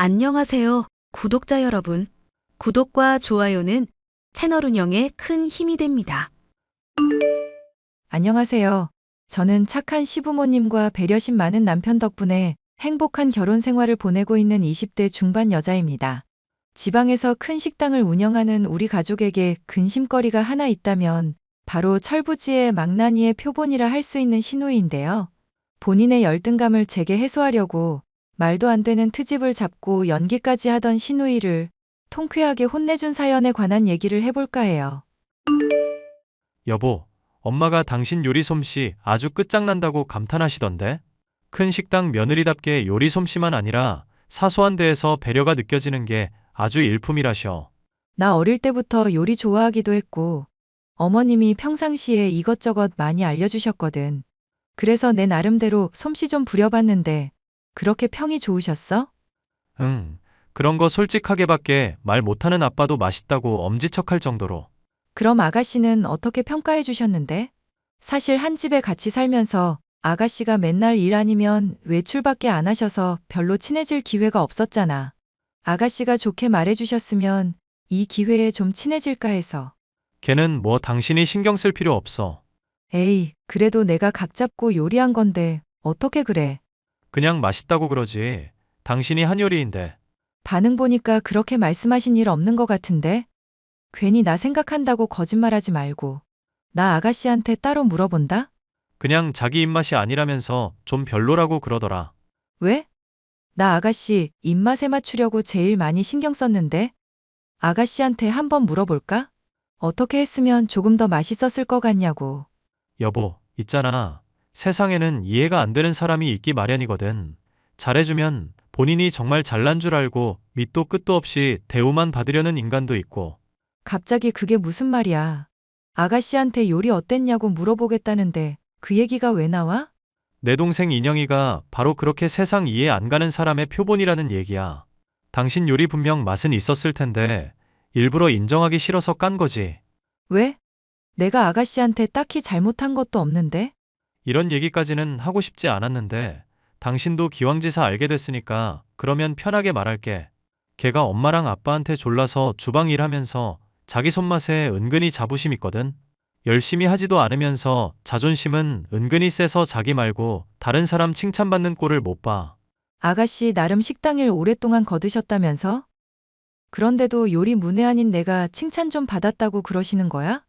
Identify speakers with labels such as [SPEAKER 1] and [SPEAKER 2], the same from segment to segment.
[SPEAKER 1] 안녕하세요, 구독자 여러분. 구독과 좋아요는 채널 운영에 큰 힘이 됩니다.
[SPEAKER 2] 안녕하세요. 저는 착한 시부모님과 배려심 많은 남편 덕분에 행복한 결혼 생활을 보내고 있는 20대 중반 여자입니다. 지방에서 큰 식당을 운영하는 우리 가족에게 근심거리가 하나 있다면 바로 철부지의 망나니의 표본이라 할 수 있는 시누이인데요. 본인의 열등감을 제게 해소하려고 말도 안 되는 트집을 잡고 연기까지 하던 시누이를 통쾌하게 혼내준 사연에 관한 얘기를 해볼까 해요.
[SPEAKER 3] 여보, 엄마가 당신 요리 솜씨 아주 끝장난다고 감탄하시던데? 큰 식당 며느리답게 요리 솜씨만 아니라 사소한 데에서 배려가 느껴지는 게 아주 일품이라셔.
[SPEAKER 2] 나 어릴 때부터 요리 좋아하기도 했고, 어머님이 평상시에 이것저것 많이 알려주셨거든. 그래서 내 나름대로 솜씨 좀 부려봤는데, 그렇게 평이 좋으셨어?
[SPEAKER 3] 응, 그런 거 솔직하게밖에 말 못하는 아빠도 맛있다고 엄지척할 정도로.
[SPEAKER 2] 그럼 아가씨는 어떻게 평가해 주셨는데? 사실 한 집에 같이 살면서 아가씨가 맨날 일 아니면 외출밖에 안 하셔서 별로 친해질 기회가 없었잖아. 아가씨가 좋게 말해 주셨으면 이 기회에 좀 친해질까 해서.
[SPEAKER 3] 걔는 뭐 당신이 신경 쓸 필요 없어.
[SPEAKER 2] 에이, 그래도 내가 각 잡고 요리한 건데, 어떻게 그래?
[SPEAKER 3] 그냥 맛있다고 그러지. 당신이 한 요리인데.
[SPEAKER 2] 반응 보니까 그렇게 말씀하신 일 없는 것 같은데? 괜히 나 생각한다고 거짓말하지 말고. 나 아가씨한테 따로 물어본다?
[SPEAKER 3] 그냥 자기 입맛이 아니라면서 좀 별로라고 그러더라.
[SPEAKER 2] 왜? 나 아가씨 입맛에 맞추려고 제일 많이 신경 썼는데? 아가씨한테 한번 물어볼까? 어떻게 했으면 조금 더 맛있었을 것 같냐고.
[SPEAKER 3] 여보, 있잖아. 세상에는 이해가 안 되는 사람이 있기 마련이거든. 잘해주면 본인이 정말 잘난 줄 알고 밑도 끝도 없이 대우만 받으려는 인간도 있고.
[SPEAKER 2] 갑자기 그게 무슨 말이야. 아가씨한테 요리 어땠냐고 물어보겠다는데 그 얘기가 왜 나와?
[SPEAKER 3] 내 동생 인영이가 바로 그렇게 세상 이해 안 가는 사람의 표본이라는 얘기야. 당신 요리 분명 맛은 있었을 텐데 일부러 인정하기 싫어서 깐 거지.
[SPEAKER 2] 왜? 내가 아가씨한테 딱히 잘못한 것도 없는데?
[SPEAKER 3] 이런 얘기까지는 하고 싶지 않았는데 당신도 기왕지사 알게 됐으니까 그러면 편하게 말할게. 걔가 엄마랑 아빠한테 졸라서 주방 일하면서 자기 손맛에 은근히 자부심 있거든. 열심히 하지도 않으면서 자존심은 은근히 세서 자기 말고 다른 사람 칭찬받는 꼴을 못 봐.
[SPEAKER 2] 아가씨 나름 식당일 오랫동안 거드셨다면서? 그런데도 요리 문외한인 내가 칭찬 좀 받았다고 그러시는 거야?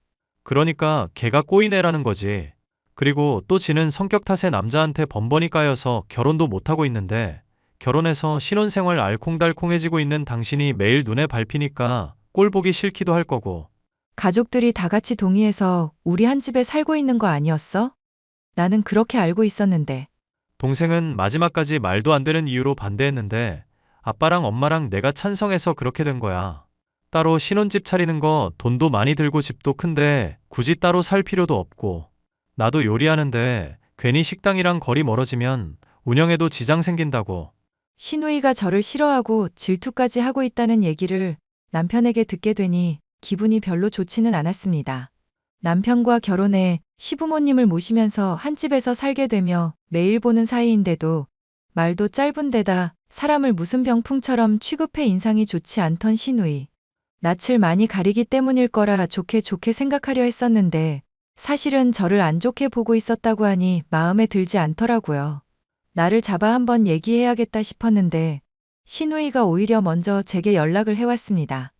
[SPEAKER 3] 그러니까 걔가 꼬이네라는 거지. 그리고 또 지는 성격 탓에 남자한테 번번이 까여서 결혼도 못하고 있는데 결혼해서 신혼생활 알콩달콩해지고 있는 당신이 매일 눈에 밟히니까 꼴 보기 싫기도 할 거고.
[SPEAKER 2] 가족들이 다 같이 동의해서 우리 한 집에 살고 있는 거 아니었어? 나는 그렇게 알고 있었는데.
[SPEAKER 3] 동생은 마지막까지 말도 안 되는 이유로 반대했는데 아빠랑 엄마랑 내가 찬성해서 그렇게 된 거야. 따로 신혼집 차리는 거 돈도 많이 들고 집도 큰데 굳이 따로 살 필요도 없고. 나도 요리하는데 괜히 식당이랑 거리 멀어지면 운영에도 지장 생긴다고.
[SPEAKER 2] 시누이가 저를 싫어하고 질투까지 하고 있다는 얘기를 남편에게 듣게 되니 기분이 별로 좋지는 않았습니다. 남편과 결혼해 시부모님을 모시면서 한 집에서 살게 되며 매일 보는 사이인데도 말도 짧은 데다 사람을 무슨 병풍처럼 취급해 인상이 좋지 않던 시누이. 낯을 많이 가리기 때문일 거라 좋게 좋게 생각하려 했었는데 사실은 저를 안 좋게 보고 있었다고 하니 마음에 들지 않더라고요. 나를 잡아 한번 얘기해야겠다 싶었는데 시누이가 오히려 먼저 제게 연락을 해왔습니다.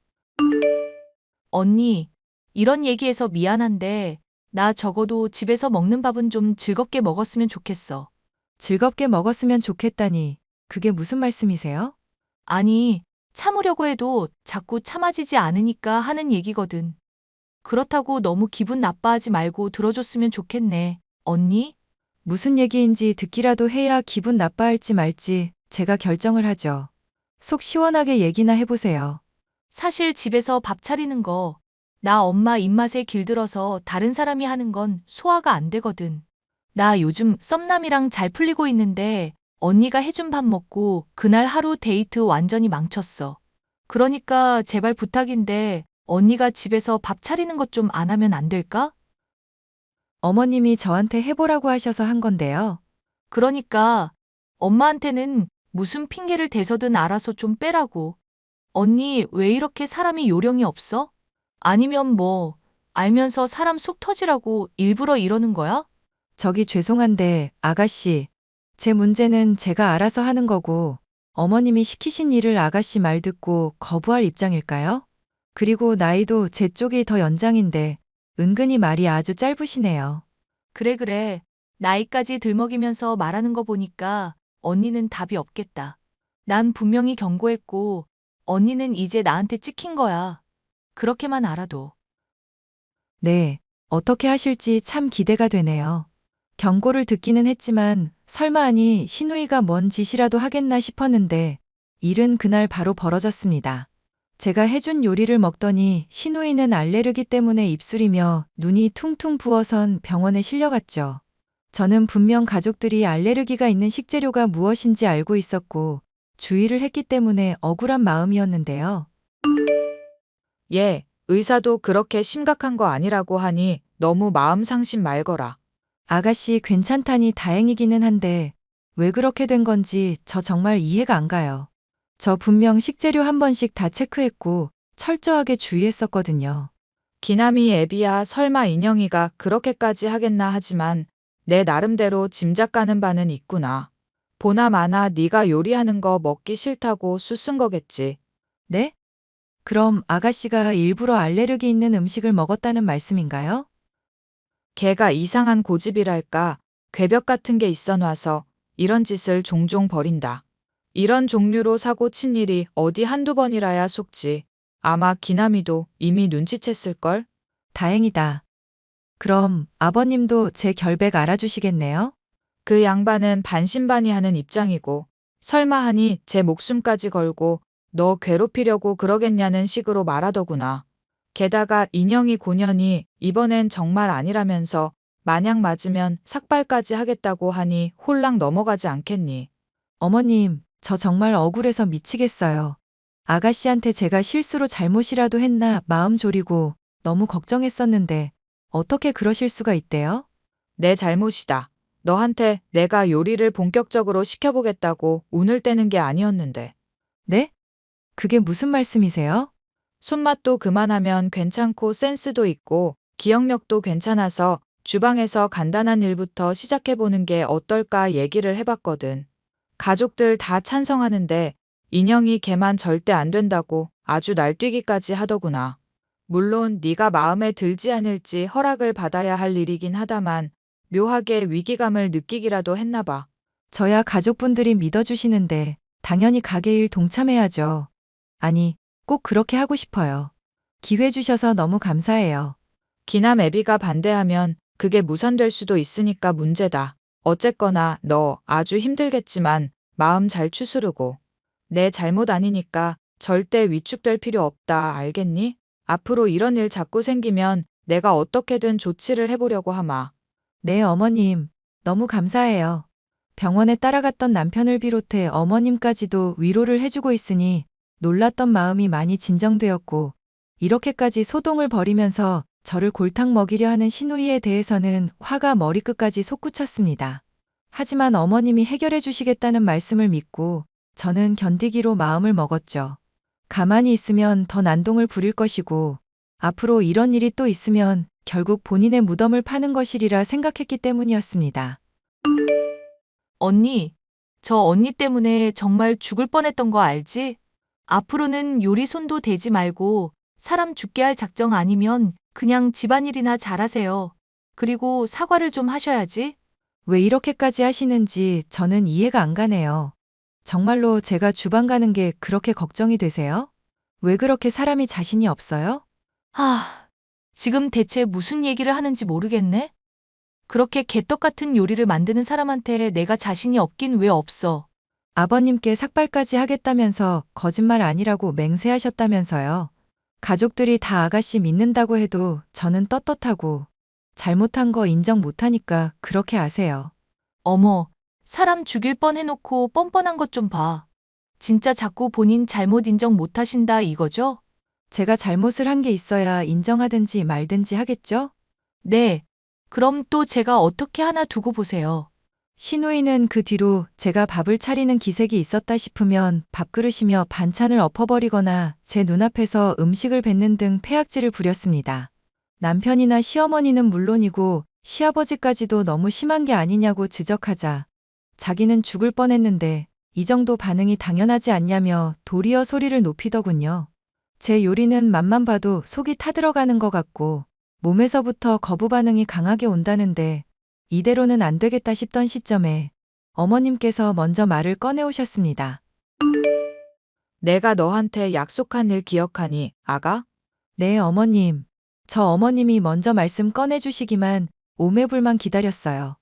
[SPEAKER 4] 언니, 이런 얘기해서 미안한데, 나 적어도 집에서 먹는 밥은 좀 즐겁게 먹었으면 좋겠어.
[SPEAKER 2] 즐겁게 먹었으면 좋겠다니 그게 무슨 말씀이세요?
[SPEAKER 4] 아니, 참으려고 해도 자꾸 참아지지 않으니까 하는 얘기거든. 그렇다고 너무 기분 나빠하지 말고 들어줬으면 좋겠네. 언니?
[SPEAKER 2] 무슨 얘기인지 듣기라도 해야 기분 나빠할지 말지 제가 결정을 하죠. 속 시원하게 얘기나 해보세요.
[SPEAKER 4] 사실 집에서 밥 차리는 거, 나 엄마 입맛에 길들어서 다른 사람이 하는 건 소화가 안 되거든. 나 요즘 썸남이랑 잘 풀리고 있는데 언니가 해준 밥 먹고 그날 하루 데이트 완전히 망쳤어. 그러니까 제발 부탁인데 언니가 집에서 밥 차리는 것 좀 안 하면 안 될까?
[SPEAKER 2] 어머님이 저한테 해보라고 하셔서 한 건데요.
[SPEAKER 4] 그러니까 엄마한테는 무슨 핑계를 대서든 알아서 좀 빼라고. 언니, 왜 이렇게 사람이 요령이 없어? 아니면 뭐, 알면서 사람 속 터지라고 일부러 이러는 거야?
[SPEAKER 2] 저기 죄송한데, 아가씨. 제 문제는 제가 알아서 하는 거고, 어머님이 시키신 일을 아가씨 말 듣고 거부할 입장일까요? 그리고 나이도 제 쪽이 더 연장인데, 은근히 말이 아주 짧으시네요.
[SPEAKER 4] 그래, 그래. 나이까지 들먹이면서 말하는 거 보니까 언니는 답이 없겠다. 난 분명히 경고했고, 언니는 이제 나한테 찍힌 거야. 그렇게만 알아도.
[SPEAKER 2] 네, 어떻게 하실지 참 기대가 되네요. 경고를 듣기는 했지만 설마 하니 시누이가 뭔 짓이라도 하겠나 싶었는데 일은 그날 바로 벌어졌습니다. 제가 해준 요리를 먹더니 시누이는 알레르기 때문에 입술이며 눈이 퉁퉁 부어선 병원에 실려갔죠. 저는 분명 가족들이 알레르기가 있는 식재료가 무엇인지 알고 있었고 주의를 했기 때문에 억울한 마음이었는데요.
[SPEAKER 5] 예, 의사도 그렇게 심각한 거 아니라고 하니 너무 마음 상심 말거라.
[SPEAKER 2] 아가씨 괜찮다니 다행이기는 한데 왜 그렇게 된 건지 저 정말 이해가 안 가요. 저 분명 식재료 한 번씩 다 체크했고 철저하게 주의했었거든요.
[SPEAKER 5] 기남이 애비야 설마 인영이가 그렇게까지 하겠나 하지만 내 나름대로 짐작 가는 바는 있구나. 보나마나 네가 요리하는 거 먹기 싫다고 수 쓴 거겠지.
[SPEAKER 2] 네? 그럼 아가씨가 일부러 알레르기 있는 음식을 먹었다는 말씀인가요?
[SPEAKER 5] 걔가 이상한 고집이랄까 괴벽 같은 게 있어 놔서 이런 짓을 종종 벌인다. 이런 종류로 사고 친 일이 어디 한두 번이라야 속지. 아마 기남이도 이미 눈치챘을걸?
[SPEAKER 2] 다행이다. 그럼 아버님도 제 결백 알아주시겠네요?
[SPEAKER 5] 그 양반은 반신반의하는 입장이고 설마 하니 제 목숨까지 걸고 너 괴롭히려고 그러겠냐는 식으로 말하더구나. 게다가 인영이 고년이 이번엔 정말 아니라면서 마냥 맞으면 삭발까지 하겠다고 하니 홀랑 넘어가지 않겠니?
[SPEAKER 2] 어머님, 저 정말 억울해서 미치겠어요. 아가씨한테 제가 실수로 잘못이라도 했나 마음 졸이고 너무 걱정했었는데 어떻게 그러실 수가 있대요?
[SPEAKER 5] 내 잘못이다. 너한테 내가 요리를 본격적으로 시켜보겠다고 운을 떼는 게 아니었는데.
[SPEAKER 2] 네? 그게 무슨 말씀이세요?
[SPEAKER 5] 손맛도 그만하면 괜찮고 센스도 있고 기억력도 괜찮아서 주방에서 간단한 일부터 시작해보는 게 어떨까 얘기를 해봤거든. 가족들 다 찬성하는데 인영이 걔만 절대 안 된다고 아주 날뛰기까지 하더구나. 물론 네가 마음에 들지 않을지 허락을 받아야 할 일이긴 하다만 묘하게 위기감을 느끼기라도 했나 봐.
[SPEAKER 2] 저야 가족분들이 믿어주시는데 당연히 가게 일 동참해야죠. 아니, 꼭 그렇게 하고 싶어요. 기회 주셔서 너무 감사해요.
[SPEAKER 5] 기남 애비가 반대하면 그게 무산될 수도 있으니까 문제다. 어쨌거나 너 아주 힘들겠지만 마음 잘 추스르고. 내 잘못 아니니까 절대 위축될 필요 없다. 알겠니? 앞으로 이런 일 자꾸 생기면 내가 어떻게든 조치를 해보려고 하마.
[SPEAKER 2] 네, 어머님. 너무 감사해요. 병원에 따라갔던 남편을 비롯해 어머님까지도 위로를 해주고 있으니 놀랐던 마음이 많이 진정되었고, 이렇게까지 소동을 벌이면서 저를 골탕 먹이려 하는 시누이에 대해서는 화가 머리끝까지 솟구쳤습니다. 하지만 어머님이 해결해 주시겠다는 말씀을 믿고 저는 견디기로 마음을 먹었죠. 가만히 있으면 더 난동을 부릴 것이고 앞으로 이런 일이 또 있으면 결국 본인의 무덤을 파는 것이리라 생각했기 때문이었습니다.
[SPEAKER 4] 언니, 저 언니 때문에 정말 죽을 뻔했던 거 알지? 앞으로는 요리 손도 대지 말고 사람 죽게 할 작정 아니면 그냥 집안일이나 잘하세요. 그리고 사과를 좀 하셔야지.
[SPEAKER 2] 왜 이렇게까지 하시는지 저는 이해가 안 가네요. 정말로 제가 주방 가는 게 그렇게 걱정이 되세요? 왜 그렇게 사람이 자신이 없어요?
[SPEAKER 4] 지금 대체 무슨 얘기를 하는지 모르겠네? 그렇게 개떡 같은 요리를 만드는 사람한테 내가 자신이 없긴 왜 없어?
[SPEAKER 2] 아버님께 삭발까지 하겠다면서 거짓말 아니라고 맹세하셨다면서요. 가족들이 다 아가씨 믿는다고 해도 저는 떳떳하고 잘못한 거 인정 못하니까 그렇게 아세요.
[SPEAKER 4] 어머, 사람 죽일 뻔 해놓고 뻔뻔한 것 좀 봐. 진짜 자꾸 본인 잘못 인정 못 하신다 이거죠?
[SPEAKER 2] 제가 잘못을 한 게 있어야 인정하든지 말든지 하겠죠?
[SPEAKER 4] 네. 그럼 또 제가 어떻게 하나 두고 보세요.
[SPEAKER 2] 신우이는 그 뒤로 제가 밥을 차리는 기색이 있었다 싶으면 밥그릇이며 반찬을 엎어버리거나 제 눈앞에서 음식을 뱉는 등 패악질을 부렸습니다. 남편이나 시어머니는 물론이고 시아버지까지도 너무 심한 게 아니냐고 지적하자 자기는 죽을 뻔했는데 이 정도 반응이 당연하지 않냐며 도리어 소리를 높이더군요. 제 요리는 맛만 봐도 속이 타들어가는 것 같고 몸에서부터 거부 반응이 강하게 온다는데 이대로는 안 되겠다 싶던 시점에 어머님께서 먼저 말을 꺼내오셨습니다.
[SPEAKER 5] 내가 너한테 약속한 일 기억하니, 아가?
[SPEAKER 2] 네, 어머님. 저 어머님이 먼저 말씀 꺼내주시기만 오매불만 기다렸어요.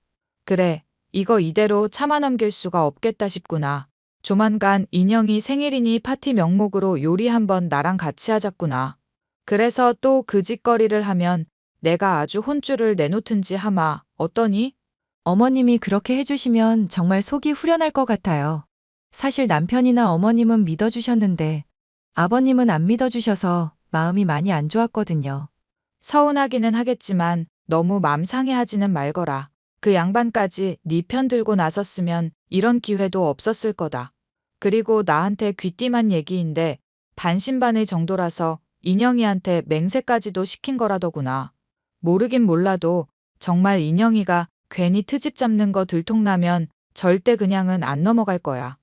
[SPEAKER 5] 그래, 이거 이대로 참아 넘길 수가 없겠다 싶구나. 조만간 인형이 생일이니 파티 명목으로 요리 한번 나랑 같이 하자꾸나. 그래서 또 그 짓거리를 하면 내가 아주 혼쭐을 내놓든지 하마. 어떠니?
[SPEAKER 2] 어머님이 그렇게 해주시면 정말 속이 후련할 것 같아요. 사실 남편이나 어머님은 믿어주셨는데 아버님은 안 믿어주셔서 마음이 많이 안 좋았거든요.
[SPEAKER 5] 서운하기는 하겠지만 너무 맘 상해하지는 말거라. 그 양반까지 네 편 들고 나섰으면 이런 기회도 없었을 거다. 그리고 나한테 귀띔한 얘기인데 반신반의 정도라서 인영이한테 맹세까지도 시킨 거라더구나. 모르긴 몰라도 정말 인영이가 괜히 트집 잡는 거 들통나면 절대 그냥은 안 넘어갈 거야.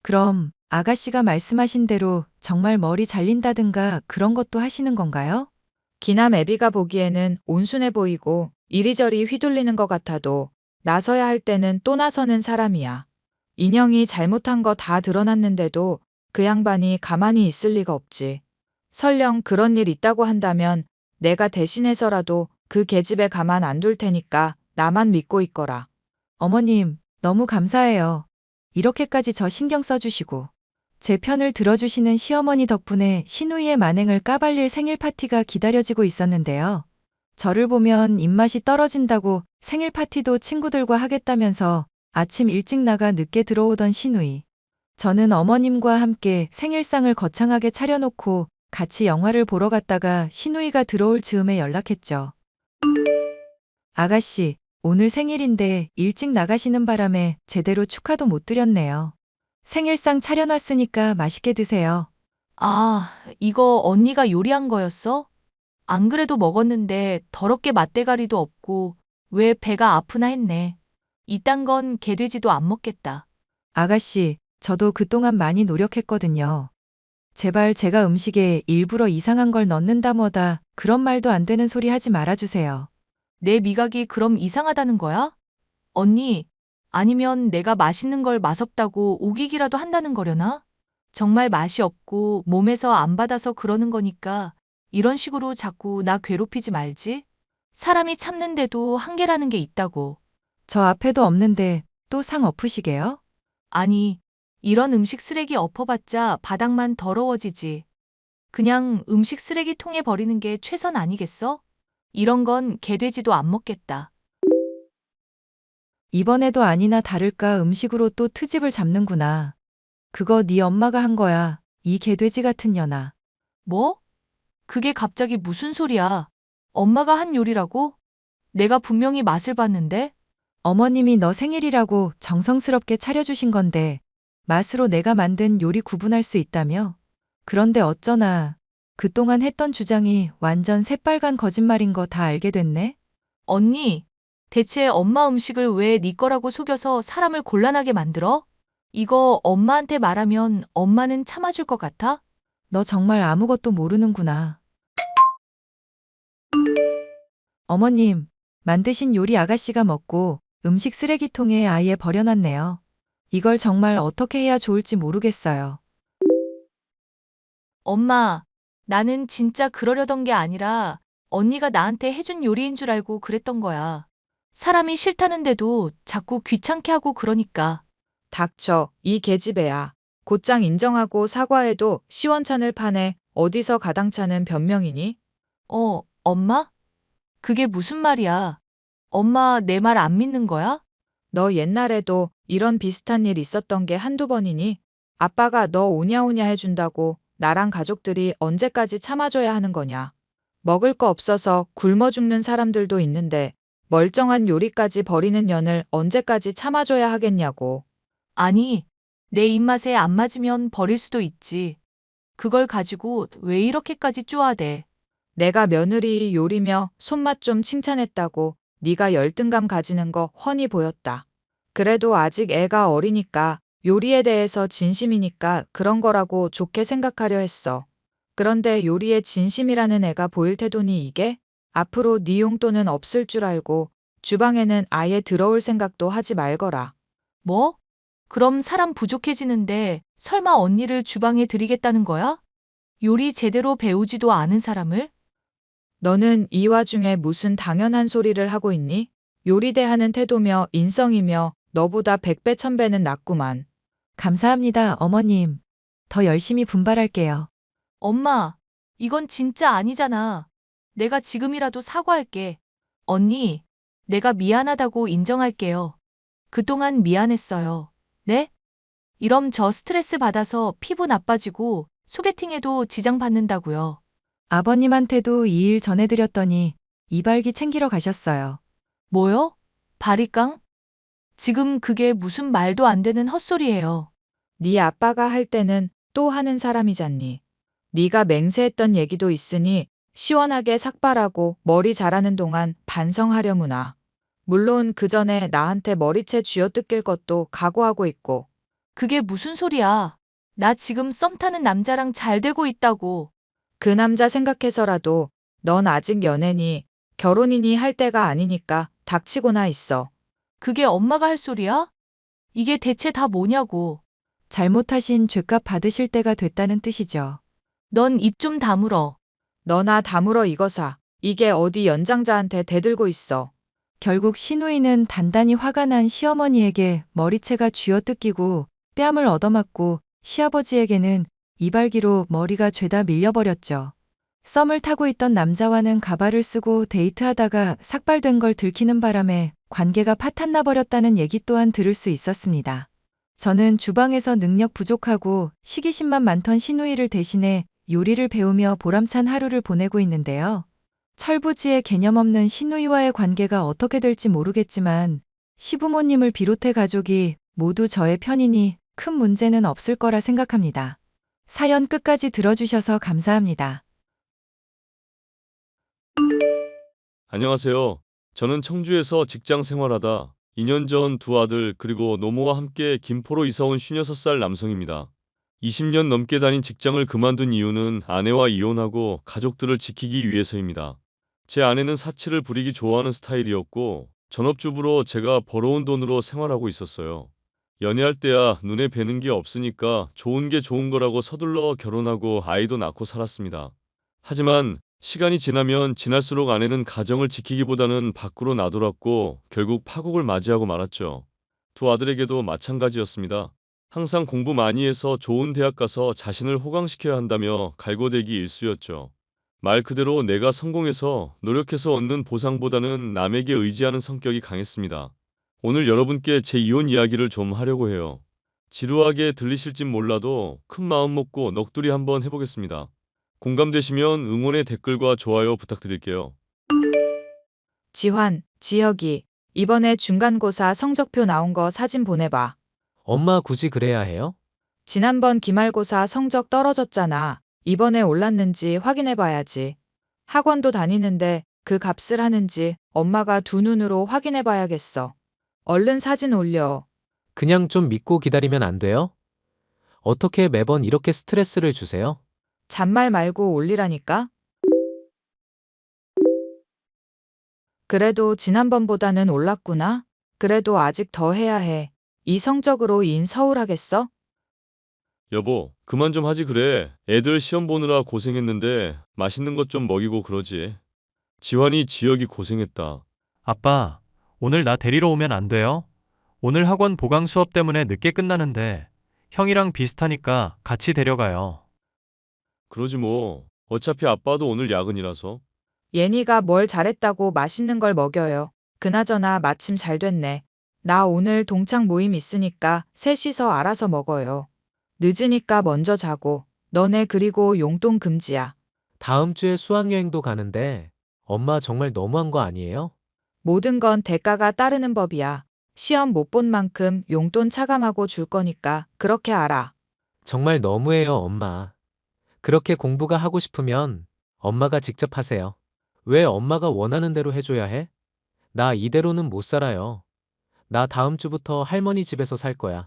[SPEAKER 2] 그럼 아가씨가 말씀하신 대로 정말 머리 잘린다든가 그런 것도 하시는 건가요?
[SPEAKER 5] 기남 애비가 보기에는 온순해 보이고 이리저리 휘둘리는 것 같아도 나서야 할 때는 또 나서는 사람이야. 인영이 잘못한 거 다 드러났는데도 그 양반이 가만히 있을 리가 없지. 설령 그런 일 있다고 한다면 내가 대신해서라도 그 계집애 가만 안 둘 테니까 나만 믿고 있거라.
[SPEAKER 2] 어머님, 너무 감사해요. 이렇게까지 저 신경 써주시고. 제 편을 들어주시는 시어머니 덕분에 신우이의 만행을 까발릴 생일 파티가 기다려지고 있었는데요. 저를 보면 입맛이 떨어진다고 생일 파티도 친구들과 하겠다면서 아침 일찍 나가 늦게 들어오던 신우이. 저는 어머님과 함께 생일상을 거창하게 차려놓고 같이 영화를 보러 갔다가 신우이가 들어올 즈음에 연락했죠. 아가씨, 오늘 생일인데 일찍 나가시는 바람에 제대로 축하도 못 드렸네요. 생일상 차려놨으니까 맛있게 드세요.
[SPEAKER 4] 아, 이거 언니가 요리한 거였어? 안 그래도 먹었는데 더럽게 맛대가리도 없고 왜 배가 아프나 했네. 이딴 건 개돼지도 안 먹겠다.
[SPEAKER 2] 아가씨, 저도 그동안 많이 노력했거든요. 제발 제가 음식에 일부러 이상한 걸 넣는다 뭐다 그런 말도 안 되는 소리 하지 말아주세요.
[SPEAKER 4] 내 미각이 그럼 이상하다는 거야? 언니, 아니면 내가 맛있는 걸 맛없다고 우기기라도 한다는 거려나? 정말 맛이 없고 몸에서 안 받아서 그러는 거니까 이런 식으로 자꾸 나 괴롭히지 말지? 사람이 참는데도 한계라는 게 있다고.
[SPEAKER 2] 저 앞에도 없는데 또 상 엎으시게요?
[SPEAKER 4] 아니, 이런 음식 쓰레기 엎어봤자 바닥만 더러워지지. 그냥 음식 쓰레기통에 버리는 게 최선 아니겠어? 이런 건 개돼지도 안 먹겠다.
[SPEAKER 2] 이번에도 아니나 다를까 음식으로 또 트집을 잡는구나. 그거 네 엄마가 한 거야. 이 개돼지 같은 년아.
[SPEAKER 4] 뭐? 그게 갑자기 무슨 소리야? 엄마가 한 요리라고? 내가 분명히 맛을 봤는데?
[SPEAKER 2] 어머님이 너 생일이라고 정성스럽게 차려주신 건데 맛으로 내가 만든 요리 구분할 수 있다며? 그런데 어쩌나 그동안 했던 주장이 완전 새빨간 거짓말인 거 다 알게 됐네?
[SPEAKER 4] 언니, 대체 엄마 음식을 왜 네 거라고 속여서 사람을 곤란하게 만들어? 이거 엄마한테 말하면 엄마는 참아줄 것 같아?
[SPEAKER 2] 너 정말 아무것도 모르는구나. 어머님, 만드신 요리 아가씨가 먹고 음식 쓰레기통에 아예 버려놨네요. 이걸 정말 어떻게 해야 좋을지 모르겠어요.
[SPEAKER 4] 엄마, 나는 진짜 그러려던 게 아니라 언니가 나한테 해준 요리인 줄 알고 그랬던 거야. 사람이 싫다는데도 자꾸 귀찮게 하고 그러니까.
[SPEAKER 5] 닥쳐, 이 계집애야. 곧장 인정하고 사과해도 시원찮을 판에 어디서 가당차는 변명이니?
[SPEAKER 4] 엄마? 그게 무슨 말이야? 엄마 내 말 안 믿는 거야?
[SPEAKER 5] 너 옛날에도 이런 비슷한 일 있었던 게 한두 번이니? 아빠가 너 오냐오냐 해준다고 나랑 가족들이 언제까지 참아줘야 하는 거냐? 먹을 거 없어서 굶어 죽는 사람들도 있는데 멀쩡한 요리까지 버리는 년을 언제까지 참아줘야 하겠냐고.
[SPEAKER 4] 아니, 내 입맛에 안 맞으면 버릴 수도 있지. 그걸 가지고 왜 이렇게까지 쪼아대?
[SPEAKER 5] 내가 며느리 요리며 손맛 좀 칭찬했다고 네가 열등감 가지는 거 훤히 보였다. 그래도 아직 애가 어리니까 요리에 대해서 진심이니까 그런 거라고 좋게 생각하려 했어. 그런데 요리에 진심이라는 애가 보일 태도니 이게? 앞으로 네 용돈은 없을 줄 알고 주방에는 아예 들어올 생각도 하지 말거라.
[SPEAKER 4] 뭐? 그럼 사람 부족해지는데 설마 언니를 주방에 들이겠다는 거야? 요리 제대로 배우지도 않은 사람을?
[SPEAKER 5] 너는 이 와중에 무슨 당연한 소리를 하고 있니? 요리 대하는 태도며 인성이며 너보다 100배 1000배는 낫구만.
[SPEAKER 2] 감사합니다, 어머님. 더 열심히 분발할게요.
[SPEAKER 4] 엄마, 이건 진짜 아니잖아. 내가 지금이라도 사과할게. 언니, 내가 미안하다고 인정할게요. 그동안 미안했어요. 네? 이럼 저 스트레스 받아서 피부 나빠지고 소개팅에도 지장 받는다고요.
[SPEAKER 2] 아버님한테도 이 일 전해드렸더니 이발기 챙기러 가셨어요.
[SPEAKER 4] 뭐요? 바리깡? 지금 그게 무슨 말도 안 되는 헛소리예요.
[SPEAKER 5] 네 아빠가 할 때는 또 하는 사람이잖니. 네가 맹세했던 얘기도 있으니 시원하게 삭발하고 머리 자라는 동안 반성하려무나. 물론 그 전에 나한테 머리채 쥐어뜯길 것도 각오하고 있고.
[SPEAKER 4] 그게 무슨 소리야? 나 지금 썸 타는 남자랑 잘 되고 있다고.
[SPEAKER 5] 그 남자 생각해서라도 넌 아직 연애니 결혼이니 할 때가 아니니까 닥치고나 있어.
[SPEAKER 4] 그게 엄마가 할 소리야? 이게 대체 다 뭐냐고.
[SPEAKER 2] 잘못하신 죄값 받으실 때가 됐다는 뜻이죠.
[SPEAKER 4] 넌 입 좀 다물어.
[SPEAKER 5] 너나 다물어 이거사. 이게 어디 연장자한테 대들고 있어.
[SPEAKER 2] 결국 신우이는 단단히 화가 난 시어머니에게 머리채가 쥐어뜯기고 뺨을 얻어맞고 시아버지에게는 이발기로 머리가 죄다 밀려버렸죠. 썸을 타고 있던 남자와는 가발을 쓰고 데이트하다가 삭발된 걸 들키는 바람에 관계가 파탄나 버렸다는 얘기 또한 들을 수 있었습니다. 저는 주방에서 능력 부족하고 시기심만 많던 시누이를 대신해 요리를 배우며 보람찬 하루를 보내고 있는데요. 철부지의 개념 없는 시누이와의 관계가 어떻게 될지 모르겠지만 시부모님을 비롯해 가족이 모두 저의 편이니 큰 문제는 없을 거라 생각합니다. 사연 끝까지 들어주셔서 감사합니다.
[SPEAKER 6] 안녕하세요. 저는 청주에서 직장 생활하다 2년 전 두 아들 그리고 노모와 함께 김포로 이사온 56살 남성입니다. 20년 넘게 다닌 직장을 그만둔 이유는 아내와 이혼하고 가족들을 지키기 위해서입니다. 제 아내는 사치를 부리기 좋아하는 스타일이었고 전업주부로 제가 벌어온 돈으로 생활하고 있었어요. 연애할 때야 눈에 뵈는 게 없으니까 좋은 게 좋은 거라고 서둘러 결혼하고 아이도 낳고 살았습니다. 하지만 시간이 지나면 지날수록 아내는 가정을 지키기보다는 밖으로 나돌았고 결국 파국을 맞이하고 말았죠. 두 아들에게도 마찬가지였습니다. 항상 공부 많이 해서 좋은 대학 가서 자신을 호강시켜야 한다며 갈고대기 일쑤였죠. 말 그대로 내가 성공해서 노력해서 얻는 보상보다는 남에게 의지하는 성격이 강했습니다. 오늘 여러분께 제 이혼 이야기를 좀 하려고 해요. 지루하게 들리실진 몰라도 큰 마음 먹고 넋두리 한번 해보겠습니다. 공감되시면 응원의 댓글과 좋아요 부탁드릴게요.
[SPEAKER 5] 지환, 지혁이, 이번에 중간고사 성적표 나온 거 사진 보내봐.
[SPEAKER 3] 엄마 굳이 그래야 해요?
[SPEAKER 5] 지난번 기말고사 성적 떨어졌잖아. 이번에 올랐는지 확인해봐야지. 학원도 다니는데 그 값을 하는지 엄마가 두 눈으로 확인해봐야겠어. 얼른 사진 올려.
[SPEAKER 7] 그냥 좀 믿고 기다리면 안 돼요? 어떻게 매번 이렇게 스트레스를 주세요?
[SPEAKER 5] 잔말 말고 올리라니까? 그래도 지난번보다는 올랐구나? 그래도 아직 더 해야 해. 이 성적으로 인 서울 하겠어?
[SPEAKER 6] 여보, 그만 좀 하지 그래. 애들 시험 보느라 고생했는데 맛있는 것 좀 먹이고 그러지. 지환이 지혁이 고생했다.
[SPEAKER 3] 아빠, 오늘 나 데리러 오면 안 돼요? 오늘 학원 보강 수업 때문에 늦게 끝나는데 형이랑 비슷하니까 같이 데려가요.
[SPEAKER 6] 그러지 뭐. 어차피 아빠도 오늘 야근이라서.
[SPEAKER 5] 예니가 뭘 잘했다고 맛있는 걸 먹여요. 그나저나 마침 잘 됐네. 나 오늘 동창 모임 있으니까 셋이서 알아서 먹어요. 늦으니까 먼저 자고. 너네 그리고 용돈 금지야.
[SPEAKER 7] 다음 주에 수학여행도 가는데 엄마 정말 너무한 거 아니에요?
[SPEAKER 5] 모든 건 대가가 따르는 법이야. 시험 못 본 만큼 용돈 차감하고 줄 거니까 그렇게 알아.
[SPEAKER 7] 정말 너무해요, 엄마. 그렇게 공부가 하고 싶으면 엄마가 직접 하세요. 왜 엄마가 원하는 대로 해줘야 해? 나 이대로는 못 살아요. 나 다음 주부터 할머니 집에서 살 거야.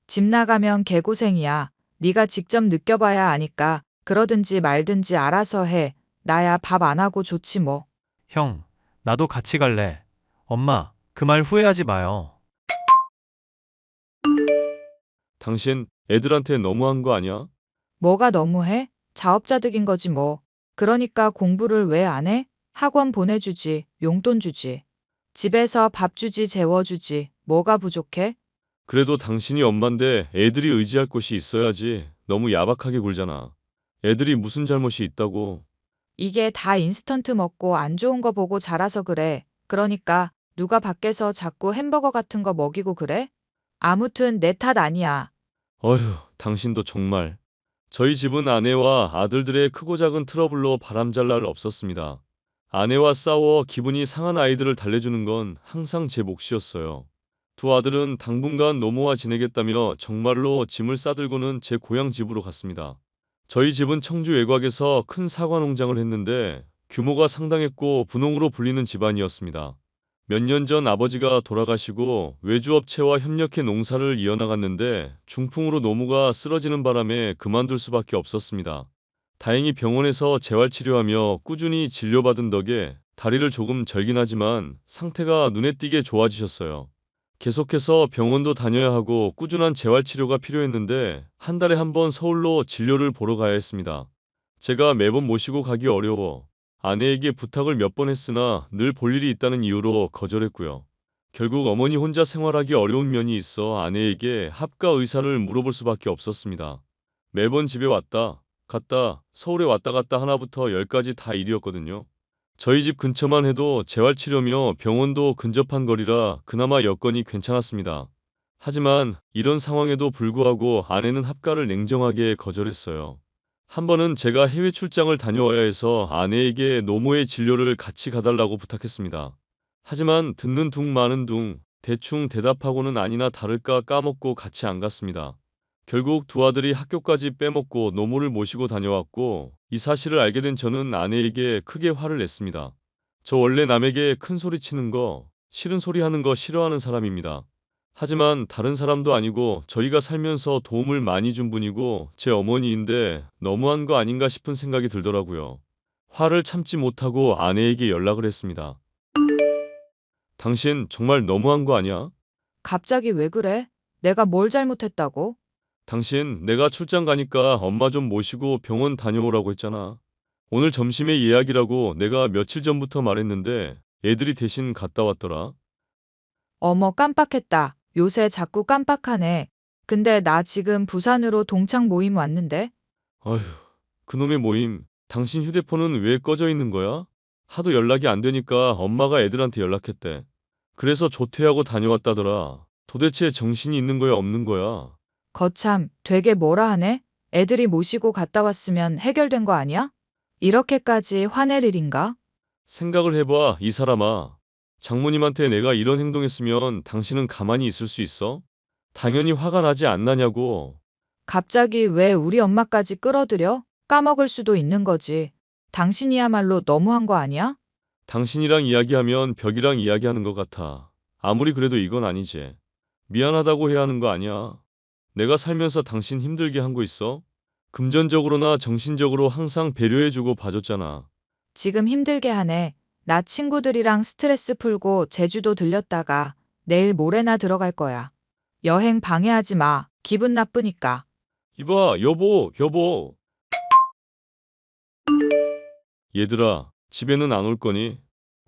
[SPEAKER 5] 집 나가면 개고생이야. 네가 직접 느껴봐야 아니까 그러든지 말든지 알아서 해. 나야 밥 안 하고 좋지 뭐.
[SPEAKER 3] 형, 나도 같이 갈래. 엄마, 그 말 후회하지 마요.
[SPEAKER 6] 당신 애들한테 너무한 거 아니야?
[SPEAKER 5] 뭐가 너무해? 자업자득인 거지 뭐. 그러니까 공부를 왜 안 해? 학원 보내주지, 용돈 주지. 집에서 밥 주지, 재워주지. 뭐가 부족해?
[SPEAKER 6] 그래도 당신이 엄만데 애들이 의지할 곳이 있어야지. 너무 야박하게 굴잖아. 애들이 무슨 잘못이 있다고.
[SPEAKER 5] 이게 다 인스턴트 먹고 안 좋은 거 보고 자라서 그래. 그러니까 누가 밖에서 자꾸 햄버거 같은 거 먹이고 그래? 아무튼 내 탓 아니야.
[SPEAKER 6] 어휴, 당신도 정말. 저희 집은 아내와 아들들의 크고 작은 트러블로 바람잘 날 없었습니다. 아내와 싸워 기분이 상한 아이들을 달래주는 건 항상 제 몫이었어요. 두 아들은 당분간 노모와 지내겠다며 정말로 짐을 싸들고는 제 고향 집으로 갔습니다. 저희 집은 청주 외곽에서 큰 사과 농장을 했는데 규모가 상당했고 분홍으로 불리는 집안이었습니다. 몇 년 전 아버지가 돌아가시고 외주업체와 협력해 농사를 이어나갔는데 중풍으로 노무가 쓰러지는 바람에 그만둘 수밖에 없었습니다. 다행히 병원에서 재활치료하며 꾸준히 진료받은 덕에 다리를 조금 절긴 하지만 상태가 눈에 띄게 좋아지셨어요. 계속해서 병원도 다녀야 하고 꾸준한 재활치료가 필요했는데 한 달에 한 번 서울로 진료를 보러 가야 했습니다. 제가 매번 모시고 가기 어려워 아내에게 부탁을 몇 번 했으나 늘 볼 일이 있다는 이유로 거절했고요. 결국 어머니 혼자 생활하기 어려운 면이 있어 아내에게 합가 의사를 물어볼 수밖에 없었습니다. 매번 집에 왔다 갔다 서울에 왔다 갔다 하나부터 열까지 다 일이었거든요. 저희 집 근처만 해도 재활치료며 병원도 근접한 거리라 그나마 여건이 괜찮았습니다. 하지만 이런 상황에도 불구하고 아내는 합가를 냉정하게 거절했어요. 한 번은 제가 해외 출장을 다녀와야 해서 아내에게 노모의 진료를 같이 가달라고 부탁했습니다. 하지만 듣는 둥 마는 둥 대충 대답하고는 아니나 다를까 까먹고 같이 안 갔습니다. 결국 두 아들이 학교까지 빼먹고 노모를 모시고 다녀왔고 이 사실을 알게 된 저는 아내에게 크게 화를 냈습니다. 저 원래 남에게 큰 소리 치는 거, 싫은 소리 하는 거 싫어하는 사람입니다. 하지만 다른 사람도 아니고 저희가 살면서 도움을 많이 준 분이고 제 어머니인데 너무한 거 아닌가 싶은 생각이 들더라고요. 화를 참지 못하고 아내에게 연락을 했습니다. 당신 정말 너무한 거 아니야?
[SPEAKER 5] 갑자기 왜 그래? 내가 뭘 잘못했다고?
[SPEAKER 6] 당신 내가 출장 가니까 엄마 좀 모시고 병원 다녀오라고 했잖아. 오늘 점심에 예약이라고 내가 며칠 전부터 말했는데 애들이 대신 갔다 왔더라.
[SPEAKER 5] 어머, 깜빡했다. 요새 자꾸 깜빡하네. 근데 나 지금 부산으로 동창 모임 왔는데?
[SPEAKER 6] 어휴, 그놈의 모임. 당신 휴대폰은 왜 꺼져 있는 거야? 하도 연락이 안 되니까 엄마가 애들한테 연락했대. 그래서 조퇴하고 다녀왔다더라. 도대체 정신이 있는 거야, 없는 거야?
[SPEAKER 5] 거참, 되게 뭐라 하네? 애들이 모시고 갔다 왔으면 해결된 거 아니야? 이렇게까지 화낼 일인가?
[SPEAKER 6] 생각을 해봐, 이 사람아. 장모님한테 내가 이런 행동했으면 당신은 가만히 있을 수 있어? 당연히 화가 나지 않나냐고.
[SPEAKER 5] 갑자기 왜 우리 엄마까지 끌어들여? 까먹을 수도 있는 거지. 당신이야말로 너무한 거 아니야?
[SPEAKER 6] 당신이랑 이야기하면 벽이랑 이야기하는 것 같아. 아무리 그래도 이건 아니지. 미안하다고 해야 하는 거 아니야. 내가 살면서 당신 힘들게 한 거 있어? 금전적으로나 정신적으로 항상 배려해주고 봐줬잖아.
[SPEAKER 5] 지금 힘들게 하네. 나 친구들이랑 스트레스 풀고 제주도 들렸다가 내일 모레나 들어갈 거야. 여행 방해하지 마. 기분 나쁘니까.
[SPEAKER 6] 이봐, 여보. 얘들아, 집에는 안 올 거니?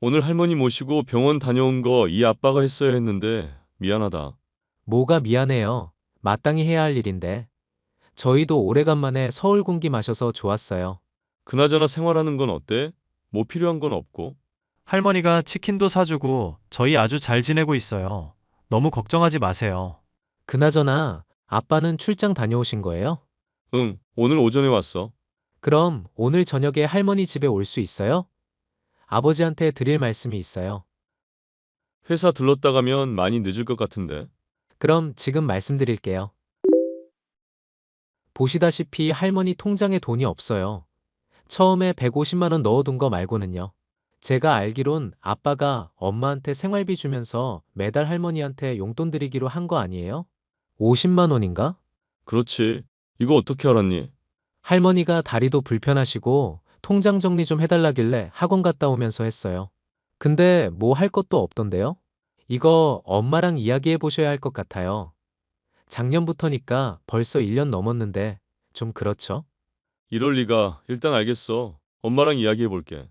[SPEAKER 6] 오늘 할머니 모시고 병원 다녀온 거 이 아빠가 했어야 했는데 미안하다.
[SPEAKER 7] 뭐가 미안해요. 마땅히 해야 할 일인데. 저희도 오래간만에 서울 공기 마셔서 좋았어요.
[SPEAKER 6] 그나저나 생활하는 건 어때? 뭐 필요한 건 없고?
[SPEAKER 3] 할머니가 치킨도 사주고 저희 아주 잘 지내고 있어요. 너무 걱정하지 마세요.
[SPEAKER 7] 그나저나 아빠는 출장 다녀오신 거예요?
[SPEAKER 6] 응, 오늘 오전에 왔어.
[SPEAKER 7] 그럼 오늘 저녁에 할머니 집에 올 수 있어요? 아버지한테 드릴 말씀이 있어요.
[SPEAKER 6] 회사 들렀다 가면 많이 늦을 것 같은데.
[SPEAKER 7] 그럼 지금 말씀드릴게요. 보시다시피 할머니 통장에 돈이 없어요. 처음에 150만 원 넣어둔 거 말고는요. 제가 알기론 아빠가 엄마한테 생활비 주면서 매달 할머니한테 용돈 드리기로 한 거 아니에요? 50만 원인가?
[SPEAKER 6] 그렇지. 이거 어떻게 알았니?
[SPEAKER 7] 할머니가 다리도 불편하시고 통장 정리 좀 해달라길래 학원 갔다 오면서 했어요. 근데 뭐 할 것도 없던데요? 이거 엄마랑 이야기해 보셔야 할 것 같아요. 작년부터니까 벌써 1년 넘었는데 좀 그렇죠?
[SPEAKER 6] 이럴 리가. 일단 알겠어. 엄마랑 이야기해 볼게.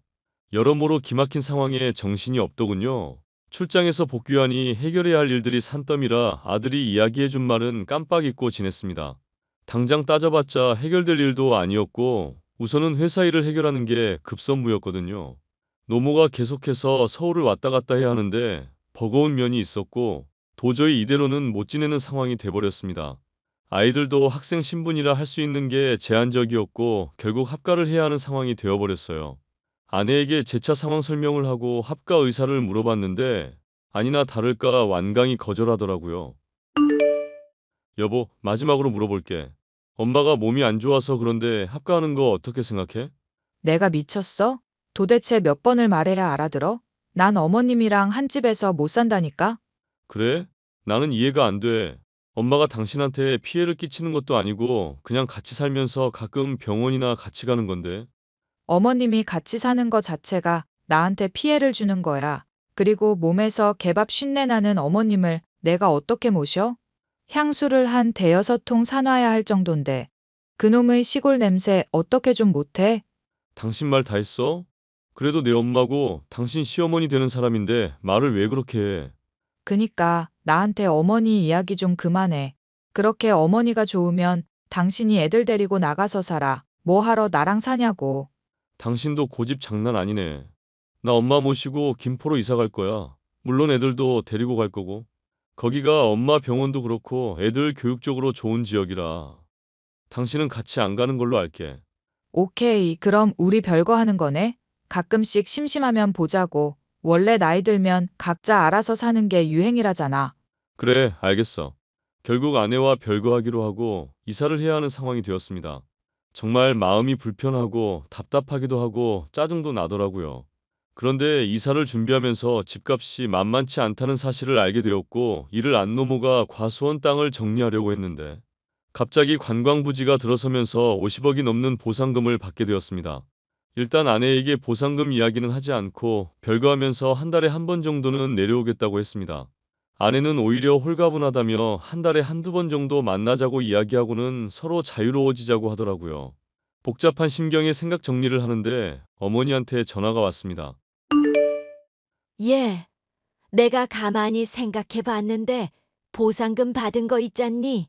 [SPEAKER 6] 여러모로 기막힌 상황에 정신이 없더군요. 출장에서 복귀하니 해결해야 할 일들이 산더미라 아들이 이야기해 준 말은 깜빡 잊고 지냈습니다. 당장 따져봤자 해결될 일도 아니었고 우선은 회사 일을 해결하는 게 급선무였거든요. 노모가 계속해서 서울을 왔다 갔다 해야 하는데 버거운 면이 있었고 도저히 이대로는 못 지내는 상황이 돼버렸습니다. 아이들도 학생 신분이라 할 수 있는 게 제한적이었고 결국 합가를 해야 하는 상황이 되어버렸어요. 아내에게 재차 상황 설명을 하고 합가 의사를 물어봤는데 아니나 다를까 완강히 거절하더라고요. 여보, 마지막으로 물어볼게. 엄마가 몸이 안 좋아서 그런데 합가하는 거 어떻게 생각해?
[SPEAKER 5] 내가 미쳤어? 도대체 몇 번을 말해야 알아들어? 난 어머님이랑 한 집에서 못 산다니까?
[SPEAKER 6] 그래? 나는 이해가 안 돼. 엄마가 당신한테 피해를 끼치는 것도 아니고 그냥 같이 살면서 가끔 병원이나 같이 가는 건데.
[SPEAKER 5] 어머님이 같이 사는 거 자체가 나한테 피해를 주는 거야. 그리고 몸에서 개밥 쉰내 나는 어머님을 내가 어떻게 모셔? 향수를 한 대여섯 통 사놔야 할 정도인데 그놈의 시골 냄새 어떻게 좀 못해?
[SPEAKER 6] 당신 말 다 했어? 그래도 내 엄마고 당신 시어머니 되는 사람인데 말을 왜 그렇게 해?
[SPEAKER 5] 그니까 나한테 어머니 이야기 좀 그만해. 그렇게 어머니가 좋으면 당신이 애들 데리고 나가서 살아. 뭐 하러 나랑 사냐고.
[SPEAKER 6] 당신도 고집 장난 아니네. 나 엄마 모시고 김포로 이사 갈 거야. 물론 애들도 데리고 갈 거고. 거기가 엄마 병원도 그렇고 애들 교육적으로 좋은 지역이라. 당신은 같이 안 가는 걸로 알게.
[SPEAKER 5] 오케이, 그럼 우리 별거 하는 거네? 가끔씩 심심하면 보자고. 원래 나이 들면 각자 알아서 사는 게 유행이라잖아.
[SPEAKER 6] 그래, 알겠어. 결국 아내와 별거하기로 하고 이사를 해야 하는 상황이 되었습니다. 정말 마음이 불편하고 답답하기도 하고 짜증도 나더라고요. 그런데 이사를 준비하면서 집값이 만만치 않다는 사실을 알게 되었고 이를 안 노모가 과수원 땅을 정리하려고 했는데 갑자기 관광부지가 들어서면서 50억이 넘는 보상금을 받게 되었습니다. 일단 아내에게 보상금 이야기는 하지 않고 별거하면서 한 달에 한 번 정도는 내려오겠다고 했습니다. 아내는 오히려 홀가분하다며 한 달에 한두 번 정도 만나자고 이야기하고는 서로 자유로워지자고 하더라고요. 복잡한 심경의 생각 정리를 하는데 어머니한테 전화가 왔습니다.
[SPEAKER 8] 예, 내가 가만히 생각해 봤는데 보상금 받은 거 있잖니?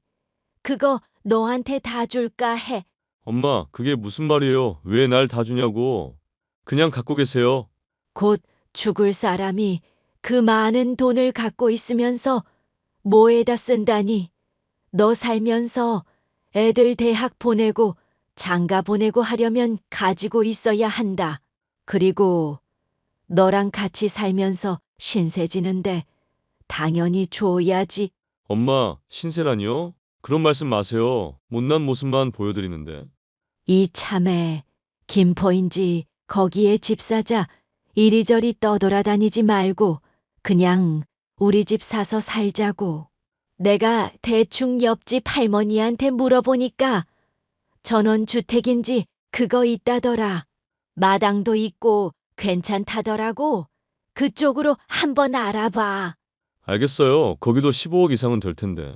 [SPEAKER 8] 그거 너한테 다 줄까 해.
[SPEAKER 6] 엄마, 그게 무슨 말이에요? 왜 날 다 주냐고. 그냥 갖고 계세요.
[SPEAKER 8] 곧 죽을 사람이 그 많은 돈을 갖고 있으면서 뭐에다 쓴다니? 너 살면서 애들 대학 보내고 장가 보내고 하려면 가지고 있어야 한다. 그리고 너랑 같이 살면서 신세 지는데 당연히 줘야지.
[SPEAKER 6] 엄마, 신세라니요? 그런 말씀 마세요. 못난 모습만 보여드리는데.
[SPEAKER 8] 이참에 김포인지 거기에 집 사자 이리저리 떠돌아다니지 말고 그냥 우리 집 사서 살자고. 내가 대충 옆집 할머니한테 물어보니까 전원주택인지 그거 있다더라. 마당도 있고 괜찮다더라고. 그쪽으로 한번 알아봐.
[SPEAKER 6] 알겠어요. 거기도 15억 이상은 될 텐데.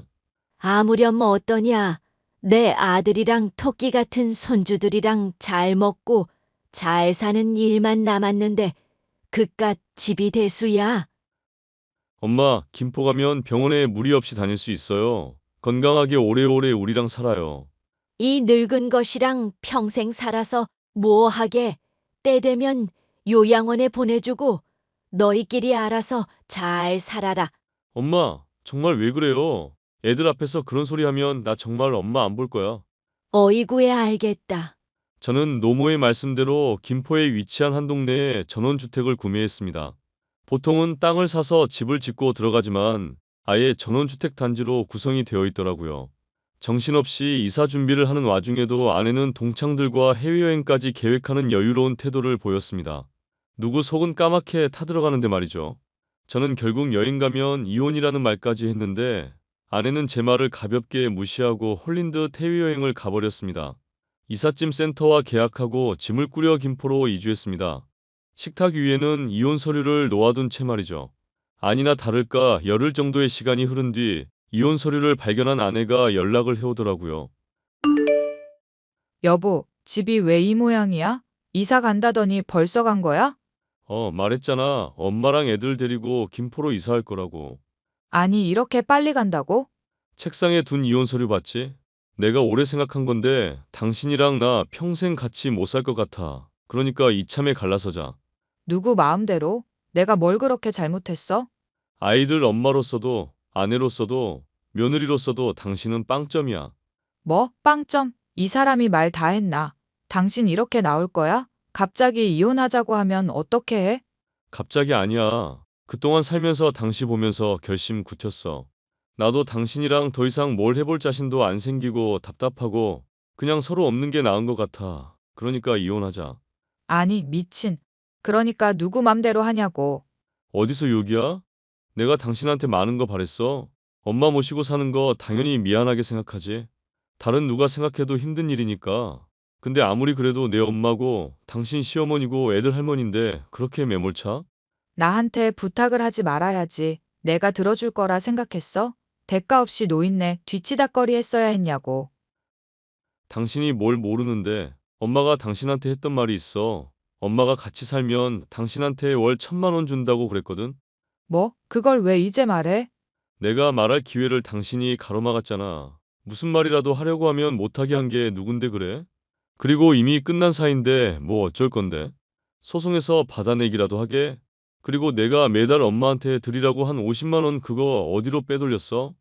[SPEAKER 8] 아무렴 어떠냐. 내 아들이랑 토끼 같은 손주들이랑 잘 먹고 잘 사는 일만 남았는데 그깟 집이 대수야.
[SPEAKER 6] 엄마, 김포 가면 병원에 무리 없이 다닐 수 있어요. 건강하게 오래오래 우리랑 살아요.
[SPEAKER 8] 이 늙은 것이랑 평생 살아서 뭐하게. 때 되면 요양원에 보내주고 너희끼리 알아서 잘 살아라.
[SPEAKER 6] 엄마, 정말 왜 그래요? 애들 앞에서 그런 소리 하면 나 정말 엄마 안 볼 거야.
[SPEAKER 8] 어이구에 알겠다.
[SPEAKER 6] 저는 노모의 말씀대로 김포에 위치한 한 동네에 전원주택을 구매했습니다. 보통은 땅을 사서 집을 짓고 들어가지만 아예 전원주택 단지로 구성이 되어 있더라고요. 정신없이 이사 준비를 하는 와중에도 아내는 동창들과 해외여행까지 계획하는 여유로운 태도를 보였습니다. 누구 속은 까맣게 타들어가는데 말이죠. 저는 결국 여행 가면 이혼이라는 말까지 했는데 아내는 제 말을 가볍게 무시하고 홀린 듯 해외여행을 가버렸습니다. 이삿짐 센터와 계약하고 짐을 꾸려 김포로 이주했습니다. 식탁 위에는 이혼 서류를 놓아둔 채 말이죠. 아니나 다를까 열흘 정도의 시간이 흐른 뒤 이혼 서류를 발견한 아내가 연락을 해오더라고요.
[SPEAKER 5] 여보, 집이 왜 이 모양이야? 이사 간다더니 벌써 간 거야?
[SPEAKER 6] 말했잖아. 엄마랑 애들 데리고 김포로 이사할 거라고.
[SPEAKER 5] 아니, 이렇게 빨리 간다고?
[SPEAKER 6] 책상에 둔 이혼 서류 봤지? 내가 오래 생각한 건데 당신이랑 나 평생 같이 못 살 것 같아. 그러니까 이참에 갈라서자.
[SPEAKER 5] 누구 마음대로? 내가 뭘 그렇게 잘못했어?
[SPEAKER 6] 아이들 엄마로서도 아내로서도 며느리로서도 당신은 빵점이야.
[SPEAKER 5] 뭐? 빵점? 이 사람이 말 다 했나? 당신 이렇게 나올 거야? 갑자기 이혼하자고 하면 어떻게 해?
[SPEAKER 6] 갑자기 아니야. 그동안 살면서 당시 보면서 결심 굳혔어. 나도 당신이랑 더 이상 뭘 해볼 자신도 안 생기고 답답하고 그냥 서로 없는 게 나은 것 같아. 그러니까 이혼하자.
[SPEAKER 5] 아니, 미친. 그러니까 누구 맘대로 하냐고.
[SPEAKER 6] 어디서 욕이야? 내가 당신한테 많은 거 바랬어. 엄마 모시고 사는 거 당연히 미안하게 생각하지. 다른 누가 생각해도 힘든 일이니까. 근데 아무리 그래도 내 엄마고 당신 시어머니고 애들 할머니인데 그렇게 매몰차?
[SPEAKER 5] 나한테 부탁을 하지 말아야지. 내가 들어줄 거라 생각했어? 대가 없이 노인네 뒤치다꺼리 했어야 했냐고.
[SPEAKER 6] 당신이 뭘 모르는데 엄마가 당신한테 했던 말이 있어. 엄마가 같이 살면 당신한테 월 1,000만 원 준다고 그랬거든.
[SPEAKER 5] 뭐? 그걸 왜 이제 말해?
[SPEAKER 6] 내가 말할 기회를 당신이 가로막았잖아. 무슨 말이라도 하려고 하면 못하게 한 게 누군데 그래? 그리고 이미 끝난 사이인데 뭐 어쩔 건데? 소송해서 받아내기라도 하게? 그리고 내가 매달 엄마한테 드리라고 한 50만 원 그거 어디로 빼돌렸어?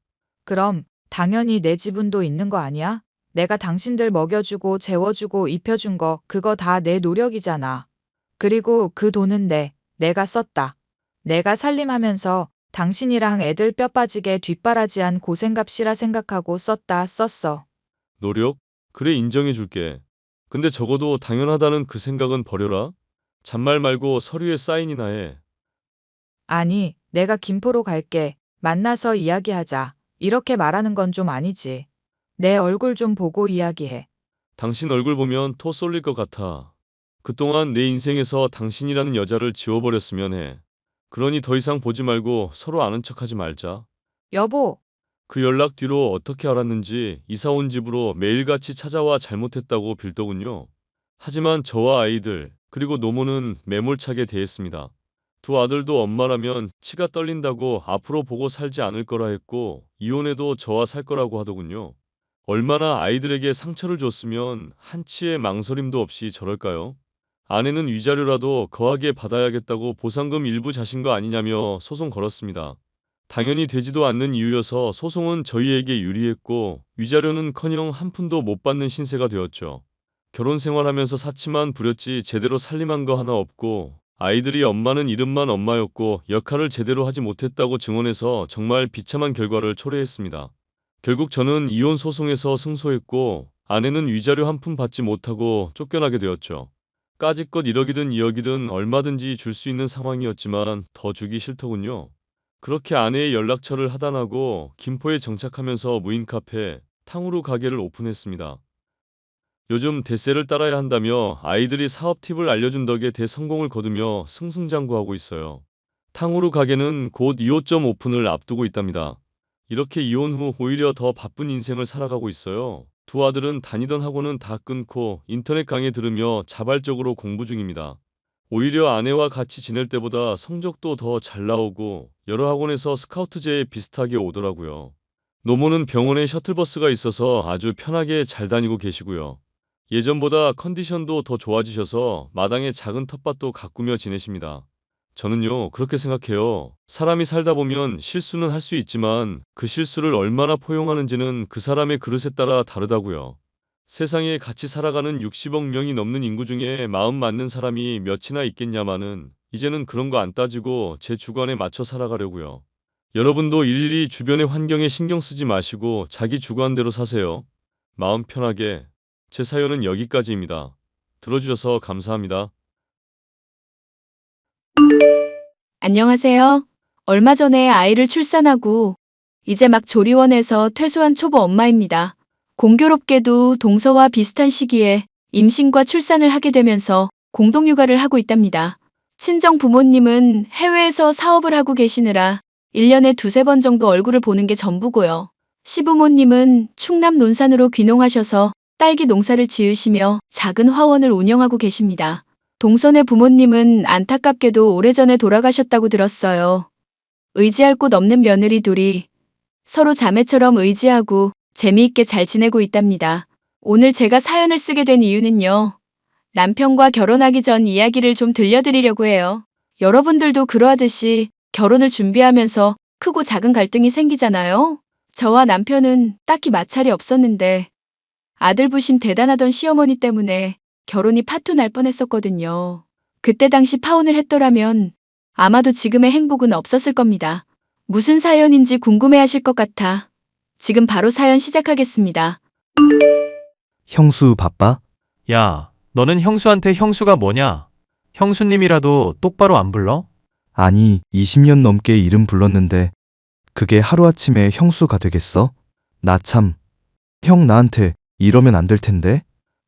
[SPEAKER 5] 그럼 당연히 내 지분도 있는 거 아니야? 내가 당신들 먹여주고 재워주고 입혀준 거 그거 다 내 노력이잖아. 그리고 그 돈은 내가 썼다. 내가 살림하면서 당신이랑 애들 뼈 빠지게 뒷바라지한 고생값이라 생각하고 썼어.
[SPEAKER 6] 노력? 그래 인정해 줄게. 근데 적어도 당연하다는 그 생각은 버려라. 잔말 말고 서류에 사인이나 해.
[SPEAKER 5] 아니, 내가 김포로 갈게. 만나서 이야기하자. 이렇게 말하는 건 좀 아니지. 내 얼굴 좀 보고 이야기해.
[SPEAKER 6] 당신 얼굴 보면 토 쏠릴 것 같아. 그동안 내 인생에서 당신이라는 여자를 지워버렸으면 해. 그러니 더 이상 보지 말고 서로 아는 척하지 말자.
[SPEAKER 5] 여보,
[SPEAKER 6] 그 연락 뒤로 어떻게 알았는지 이사 온 집으로 매일같이 찾아와 잘못했다고 빌더군요. 하지만 저와 아이들 그리고 노모는 매몰차게 대했습니다. 두 아들도 엄마라면 치가 떨린다고 앞으로 보고 살지 않을 거라 했고 이혼해도 저와 살 거라고 하더군요. 얼마나 아이들에게 상처를 줬으면 한치의 망설임도 없이 저럴까요? 아내는 위자료라도 거하게 받아야겠다고 보상금 일부 자신 거 아니냐며 소송 걸었습니다. 당연히 되지도 않는 이유여서 소송은 저희에게 유리했고 위자료는커녕 한 푼도 못 받는 신세가 되었죠. 결혼 생활하면서 사치만 부렸지 제대로 살림한 거 하나 없고 아이들이 엄마는 이름만 엄마였고 역할을 제대로 하지 못했다고 증언해서 정말 비참한 결과를 초래했습니다. 결국 저는 이혼 소송에서 승소했고 아내는 위자료 한 푼 받지 못하고 쫓겨나게 되었죠. 까짓것 1억이든 2억이든 얼마든지 줄 수 있는 상황이었지만 더 주기 싫더군요. 그렇게 아내의 연락처를 하단하고 김포에 정착하면서 무인 카페 탕후루 가게를 오픈했습니다. 요즘 대세를 따라야 한다며 아이들이 사업 팁을 알려준 덕에 대성공을 거두며 승승장구하고 있어요. 탕후루 가게는 곧 2호점 오픈을 앞두고 있답니다. 이렇게 이혼 후 오히려 더 바쁜 인생을 살아가고 있어요. 두 아들은 다니던 학원은 다 끊고 인터넷 강의 들으며 자발적으로 공부 중입니다. 오히려 아내와 같이 지낼 때보다 성적도 더 잘 나오고 여러 학원에서 스카우트제에 비슷하게 오더라고요. 노모는 병원에 셔틀버스가 있어서 아주 편하게 잘 다니고 계시고요. 예전보다 컨디션도 더 좋아지셔서 마당에 작은 텃밭도 가꾸며 지내십니다. 저는요, 그렇게 생각해요. 사람이 살다 보면 실수는 할 수 있지만 그 실수를 얼마나 포용하는지는 그 사람의 그릇에 따라 다르다고요. 세상에 같이 살아가는 60억 명이 넘는 인구 중에 마음 맞는 사람이 몇이나 있겠냐마는 이제는 그런 거 안 따지고 제 주관에 맞춰 살아가려고요. 여러분도 일일이 주변의 환경에 신경 쓰지 마시고 자기 주관대로 사세요. 마음 편하게. 제 사연은 여기까지입니다. 들어주셔서 감사합니다.
[SPEAKER 4] 안녕하세요. 얼마 전에 아이를 출산하고 이제 막 조리원에서 퇴소한 초보 엄마입니다. 공교롭게도 동서와 비슷한 시기에 임신과 출산을 하게 되면서 공동육아를 하고 있답니다. 친정 부모님은 해외에서 사업을 하고 계시느라 1년에 두세 번 정도 얼굴을 보는 게 전부고요. 시부모님은 충남 논산으로 귀농하셔서 딸기 농사를 지으시며 작은 화원을 운영하고 계십니다. 동선의 부모님은 안타깝게도 오래전에 돌아가셨다고 들었어요. 의지할 곳 없는 며느리 둘이 서로 자매처럼 의지하고 재미있게 잘 지내고 있답니다. 오늘 제가 사연을 쓰게 된 이유는요. 남편과 결혼하기 전 이야기를 좀 들려드리려고 해요. 여러분들도 그러하듯이 결혼을 준비하면서 크고 작은 갈등이 생기잖아요. 저와 남편은 딱히 마찰이 없었는데 아들 부심 대단하던 시어머니 때문에 결혼이 파토 날 뻔했었거든요. 그때 당시 파혼을 했더라면 아마도 지금의 행복은 없었을 겁니다. 무슨 사연인지 궁금해하실 것 같아 지금 바로 사연 시작하겠습니다.
[SPEAKER 9] 형수 바빠?
[SPEAKER 3] 야, 너는 형수한테 형수가 뭐냐? 형수님이라도 똑바로 안 불러?
[SPEAKER 9] 아니, 20년 넘게 이름 불렀는데 그게 하루아침에 형수가 되겠어? 나 참. 형 나한테 이러면 안 될 텐데?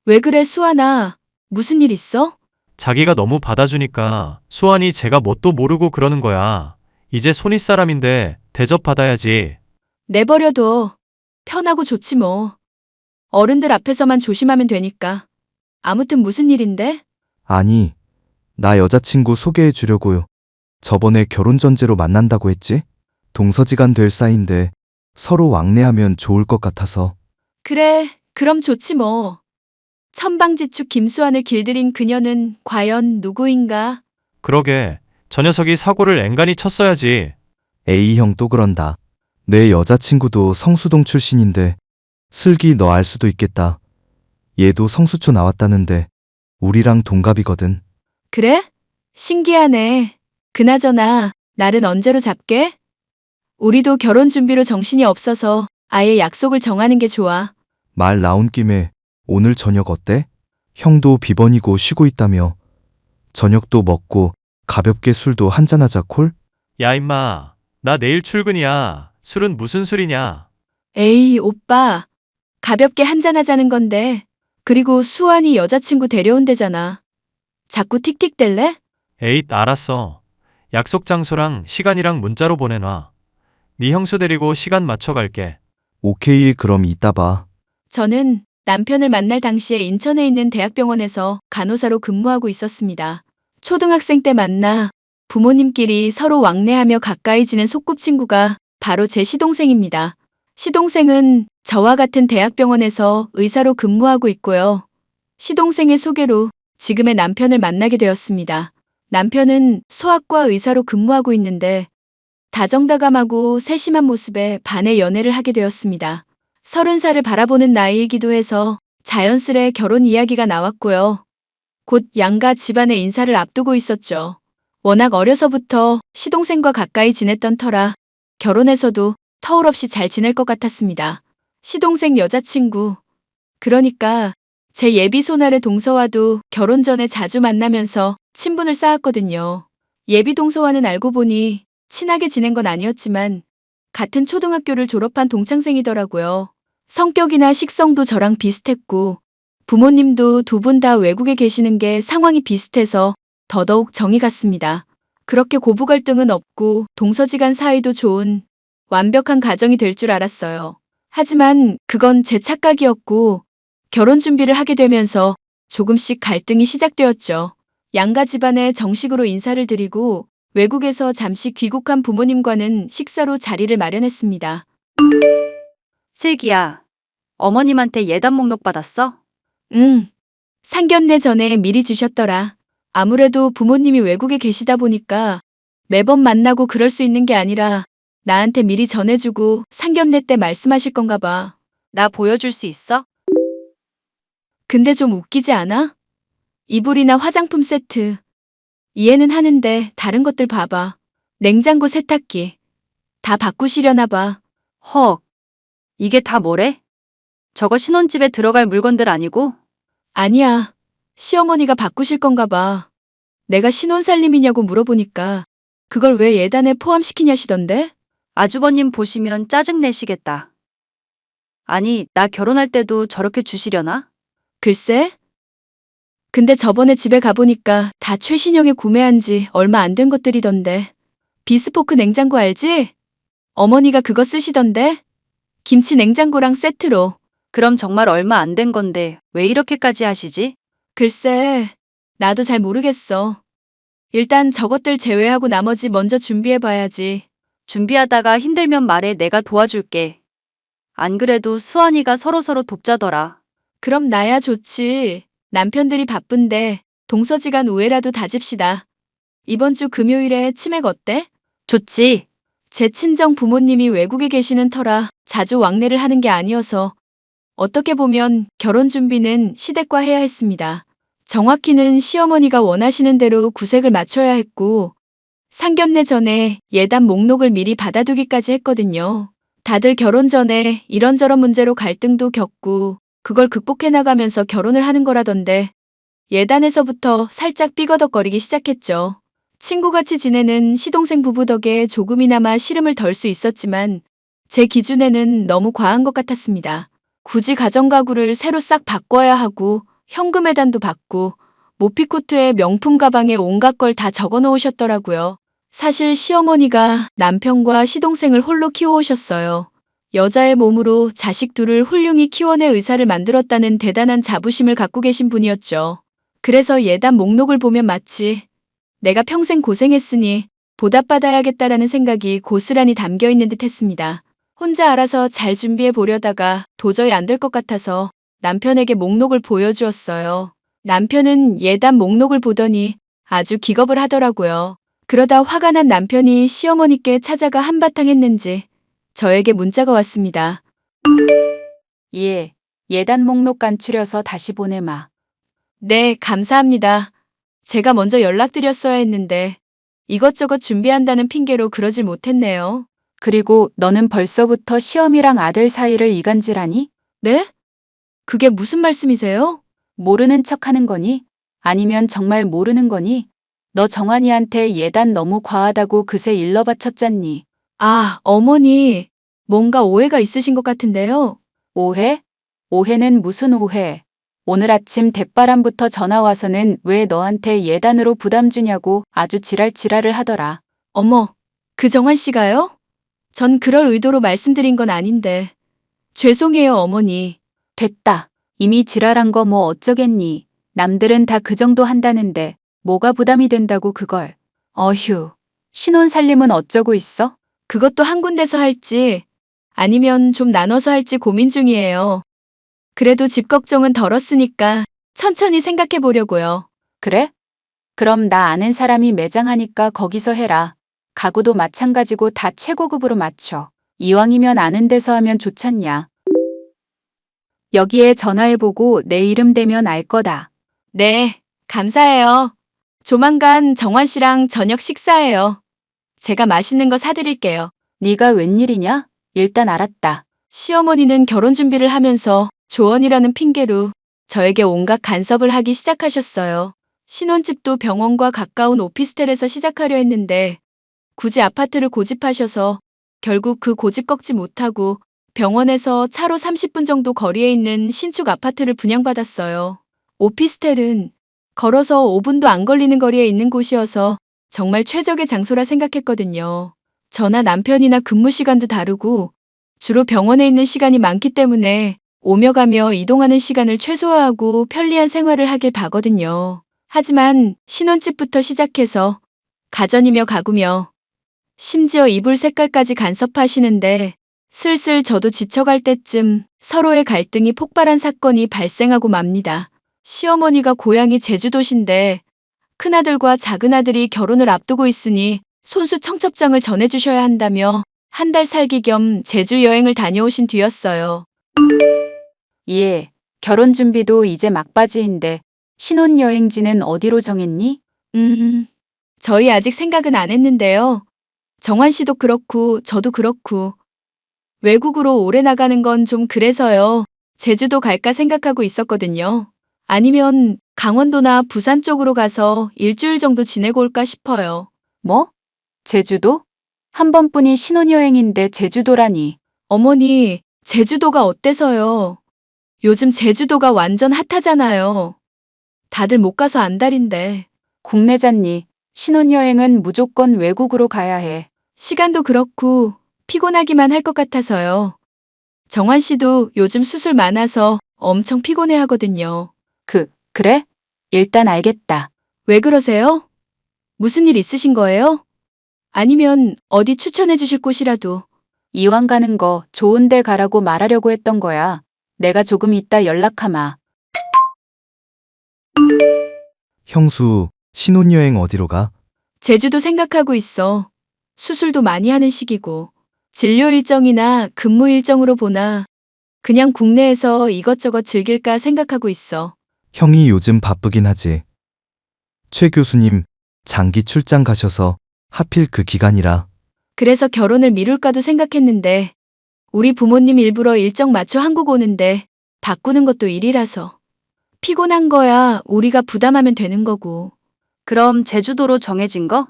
[SPEAKER 4] 왜 그래 수아나? 무슨 일 있어?
[SPEAKER 3] 자기가 너무 받아주니까 수환이 제가 뭣도 모르고 그러는 거야. 이제 손윗 사람인데 대접받아야지.
[SPEAKER 4] 내버려둬. 편하고 좋지 뭐. 어른들 앞에서만 조심하면 되니까. 아무튼 무슨 일인데?
[SPEAKER 9] 아니, 나 여자친구 소개해 주려고요. 저번에 결혼 전제로 만난다고 했지? 동서지간 될 사이인데 서로 왕래하면 좋을 것 같아서.
[SPEAKER 4] 그래, 그럼 좋지 뭐. 천방지축 김수환을 길들인 그녀는 과연 누구인가?
[SPEAKER 3] 그러게, 저 녀석이 사고를 앵간히 쳤어야지.
[SPEAKER 9] 에이 형 또 그런다. 내 여자친구도 성수동 출신인데 슬기 너 알 수도 있겠다. 얘도 성수초 나왔다는데 우리랑 동갑이거든.
[SPEAKER 4] 그래? 신기하네. 그나저나 날은 언제로 잡게? 우리도 결혼 준비로 정신이 없어서 아예 약속을 정하는 게 좋아.
[SPEAKER 9] 말 나온 김에 오늘 저녁 어때? 형도 비번이고 쉬고 있다며. 저녁도 먹고 가볍게 술도 한잔하자 콜?
[SPEAKER 3] 야 임마, 나 내일 출근이야. 술은 무슨 술이냐?
[SPEAKER 4] 에이, 오빠. 가볍게 한잔하자는 건데. 그리고 수환이 여자친구 데려온대잖아. 자꾸 틱틱댈래?
[SPEAKER 3] 에잇, 알았어. 약속 장소랑 시간이랑 문자로 보내놔. 네 형수 데리고 시간 맞춰 갈게.
[SPEAKER 9] 오케이 그럼 이따 봐.
[SPEAKER 4] 저는 남편을 만날 당시에 인천에 있는 대학병원에서 간호사로 근무하고 있었습니다. 초등학생 때 만나 부모님끼리 서로 왕래하며 가까이 지낸 소꿉친구가 바로 제 시동생입니다. 시동생은 저와 같은 대학병원에서 의사로 근무하고 있고요. 시동생의 소개로 지금의 남편을 만나게 되었습니다. 남편은 소아과 의사로 근무하고 있는데 다정다감하고 세심한 모습에 반해 연애를 하게 되었습니다. 30살을 바라보는 나이이기도 해서 자연스레 결혼 이야기가 나왔고요. 곧 양가 집안의 인사를 앞두고 있었죠. 워낙 어려서부터 시동생과 가까이 지냈던 터라 결혼해서도 터울 없이 잘 지낼 것 같았습니다. 시동생 여자친구, 그러니까 제 예비 손아래 동서와도 결혼 전에 자주 만나면서 친분을 쌓았거든요. 예비 동서와는 알고 보니 친하게 지낸 건 아니었지만 같은 초등학교를 졸업한 동창생이더라고요. 성격이나 식성도 저랑 비슷했고 부모님도 두 분 다 외국에 계시는 게 상황이 비슷해서 더더욱 정이 갔습니다. 그렇게 고부 갈등은 없고 동서지간 사이도 좋은 완벽한 가정이 될 줄 알았어요. 하지만 그건 제 착각이었고 결혼 준비를 하게 되면서 조금씩 갈등이 시작되었죠. 양가 집안에 정식으로 인사를 드리고 외국에서 잠시 귀국한 부모님과는 식사로 자리를 마련했습니다.
[SPEAKER 10] 슬기야, 어머님한테 예단 목록 받았어?
[SPEAKER 4] 응. 상견례 전에 미리 주셨더라. 아무래도 부모님이 외국에 계시다 보니까 매번 만나고 그럴 수 있는 게 아니라 나한테 미리 전해주고 상견례 때 말씀하실 건가 봐.
[SPEAKER 10] 나 보여줄 수 있어?
[SPEAKER 4] 근데 좀 웃기지 않아? 이불이나 화장품 세트.
[SPEAKER 1] 이해는 하는데 다른 것들 봐봐. 냉장고, 세탁기. 다 바꾸시려나 봐.
[SPEAKER 10] 헉, 이게 다 뭐래? 저거 신혼집에 들어갈 물건들 아니고?
[SPEAKER 1] 아니야. 시어머니가 바꾸실 건가 봐. 내가 신혼살림이냐고 물어보니까 그걸 왜 예단에 포함시키냐시던데?
[SPEAKER 10] 아주버님 보시면 짜증내시겠다. 아니, 나 결혼할 때도 저렇게 주시려나?
[SPEAKER 1] 글쎄? 근데 저번에 집에 가보니까 다 최신형에 구매한 지 얼마 안 된 것들이던데. 비스포크 냉장고 알지? 어머니가 그거 쓰시던데? 김치 냉장고랑 세트로.
[SPEAKER 10] 그럼 정말 얼마 안 된 건데 왜 이렇게까지 하시지?
[SPEAKER 1] 글쎄, 나도 잘 모르겠어. 일단 저것들 제외하고 나머지 먼저 준비해봐야지.
[SPEAKER 10] 준비하다가 힘들면 말해, 내가 도와줄게. 안 그래도 수환이가 서로서로 돕자더라.
[SPEAKER 1] 그럼 나야 좋지. 남편들이 바쁜데 동서지간 우애라도 다집시다. 이번 주 금요일에 치맥 어때?
[SPEAKER 10] 좋지.
[SPEAKER 1] 제 친정 부모님이 외국에 계시는 터라 자주 왕래를 하는 게 아니어서 어떻게 보면 결혼 준비는 시댁과 해야 했습니다. 정확히는 시어머니가 원하시는 대로 구색을 맞춰야 했고 상견례 전에 예단 목록을 미리 받아두기까지 했거든요. 다들 결혼 전에 이런저런 문제로 갈등도 겪고 그걸 극복해 나가면서 결혼을 하는 거라던데 예단에서부터 살짝 삐거덕거리기 시작했죠. 친구같이 지내는 시동생 부부 덕에 조금이나마 시름을 덜 수 있었지만 제 기준에는 너무 과한 것 같았습니다. 굳이 가정가구를 새로 싹 바꿔야 하고 현금 예단도 받고 모피코트에 명품 가방에 온갖 걸 다 적어 놓으셨더라고요. 사실 시어머니가 남편과 시동생을 홀로 키워오셨어요. 여자의 몸으로 자식 둘을 훌륭히 키워낼 의사를 만들었다는 대단한 자부심을 갖고 계신 분이었죠. 그래서 예단 목록을 보면 마치 내가 평생 고생했으니 보답받아야겠다라는 생각이 고스란히 담겨 있는 듯 했습니다. 혼자 알아서 잘 준비해 보려다가 도저히 안 될 것 같아서 남편에게 목록을 보여주었어요. 남편은 예단 목록을 보더니 아주 기겁을 하더라고요. 그러다 화가 난 남편이 시어머니께 찾아가 한바탕 했는지 저에게 문자가 왔습니다.
[SPEAKER 11] 예, 예단 목록 간추려서 다시 보내마.
[SPEAKER 1] 네, 감사합니다. 제가 먼저 연락드렸어야 했는데 이것저것 준비한다는 핑계로 그러질 못했네요.
[SPEAKER 11] 그리고 너는 벌써부터 시어미랑 아들 사이를 이간질하니?
[SPEAKER 1] 네? 그게 무슨 말씀이세요?
[SPEAKER 11] 모르는 척하는 거니? 아니면 정말 모르는 거니? 너 정환이한테 예단 너무 과하다고 그새 일러 바쳤잖니.
[SPEAKER 1] 아, 어머니, 뭔가 오해가 있으신 것 같은데요.
[SPEAKER 11] 오해? 오해는 무슨 오해? 오늘 아침 대바람부터 전화 와서는 왜 너한테 예단으로 부담 주냐고 아주 지랄지랄을 하더라.
[SPEAKER 1] 어머, 그 정환 씨가요? 전 그럴 의도로 말씀드린 건 아닌데. 죄송해요, 어머니.
[SPEAKER 11] 됐다. 이미 지랄한 거 뭐 어쩌겠니. 남들은 다 그 정도 한다는데 뭐가 부담이 된다고 그걸. 어휴, 신혼살림은 어쩌고 있어?
[SPEAKER 1] 그것도 한 군데서 할지 아니면 좀 나눠서 할지 고민 중이에요. 그래도 집 걱정은 덜었으니까 천천히 생각해 보려고요.
[SPEAKER 11] 그래? 그럼 나 아는 사람이 매장하니까 거기서 해라. 가구도 마찬가지고 다 최고급으로 맞춰. 이왕이면 아는 데서 하면 좋잖냐. 여기에 전화해보고 내 이름 대면 알 거다.
[SPEAKER 1] 네, 감사해요. 조만간 정환 씨랑 저녁 식사해요. 제가 맛있는 거 사드릴게요.
[SPEAKER 11] 네가 웬일이냐? 일단 알았다.
[SPEAKER 1] 시어머니는 결혼 준비를 하면서 조언이라는 핑계로 저에게 온갖 간섭을 하기 시작하셨어요. 신혼집도 병원과 가까운 오피스텔에서 시작하려 했는데 굳이 아파트를 고집하셔서 결국 그 고집 꺾지 못하고 병원에서 차로 30분 정도 거리에 있는 신축 아파트를 분양받았어요. 오피스텔은 걸어서 5분도 안 걸리는 거리에 있는 곳이어서 정말 최적의 장소라 생각했거든요. 저나 남편이나 근무 시간도 다르고 주로 병원에 있는 시간이 많기 때문에 오며 가며 이동하는 시간을 최소화하고 편리한 생활을 하길 바거든요. 하지만 신혼집부터 시작해서 가전이며 가구며 심지어 이불 색깔까지 간섭하시는데 슬슬 저도 지쳐갈 때쯤 서로의 갈등이 폭발한 사건이 발생하고 맙니다. 시어머니가 고향이 제주도신데 큰아들과 작은아들이 결혼을 앞두고 있으니 손수 청첩장을 전해주셔야 한다며 한 달 살기 겸 제주 여행을 다녀오신 뒤였어요.
[SPEAKER 11] 예, 결혼 준비도 이제 막바지인데 신혼여행지는 어디로 정했니?
[SPEAKER 1] 저희 아직 생각은 안 했는데요. 정환 씨도 그렇고 저도 그렇고 외국으로 오래 나가는 건 좀 그래서요. 제주도 갈까 생각하고 있었거든요. 아니면 강원도나 부산 쪽으로 가서 일주일 정도 지내고 올까 싶어요.
[SPEAKER 11] 뭐? 제주도? 한 번뿐인 신혼여행인데 제주도라니.
[SPEAKER 1] 어머니, 제주도가 어때서요? 요즘 제주도가 완전 핫하잖아요. 다들 못 가서 안달인데.
[SPEAKER 11] 국내잖니. 신혼여행은 무조건 외국으로 가야 해.
[SPEAKER 1] 시간도 그렇고 피곤하기만 할 것 같아서요. 정환 씨도 요즘 수술 많아서 엄청 피곤해 하거든요.
[SPEAKER 11] 그래? 일단 알겠다.
[SPEAKER 1] 왜 그러세요? 무슨 일 있으신 거예요? 아니면 어디 추천해 주실 곳이라도.
[SPEAKER 11] 이왕 가는 거 좋은 데 가라고 말하려고 했던 거야. 내가 조금 이따 연락하마.
[SPEAKER 9] 형수, 신혼여행 어디로 가?
[SPEAKER 1] 제주도 생각하고 있어. 수술도 많이 하는 시기고. 진료 일정이나 근무 일정으로 보나 그냥 국내에서 이것저것 즐길까 생각하고 있어.
[SPEAKER 9] 형이 요즘 바쁘긴 하지. 최 교수님, 장기 출장 가셔서 하필 그 기간이라.
[SPEAKER 1] 그래서 결혼을 미룰까도 생각했는데 우리 부모님 일부러 일정 맞춰 한국 오는데 바꾸는 것도 일이라서. 피곤한 거야 우리가 부담하면 되는 거고.
[SPEAKER 10] 그럼 제주도로 정해진 거?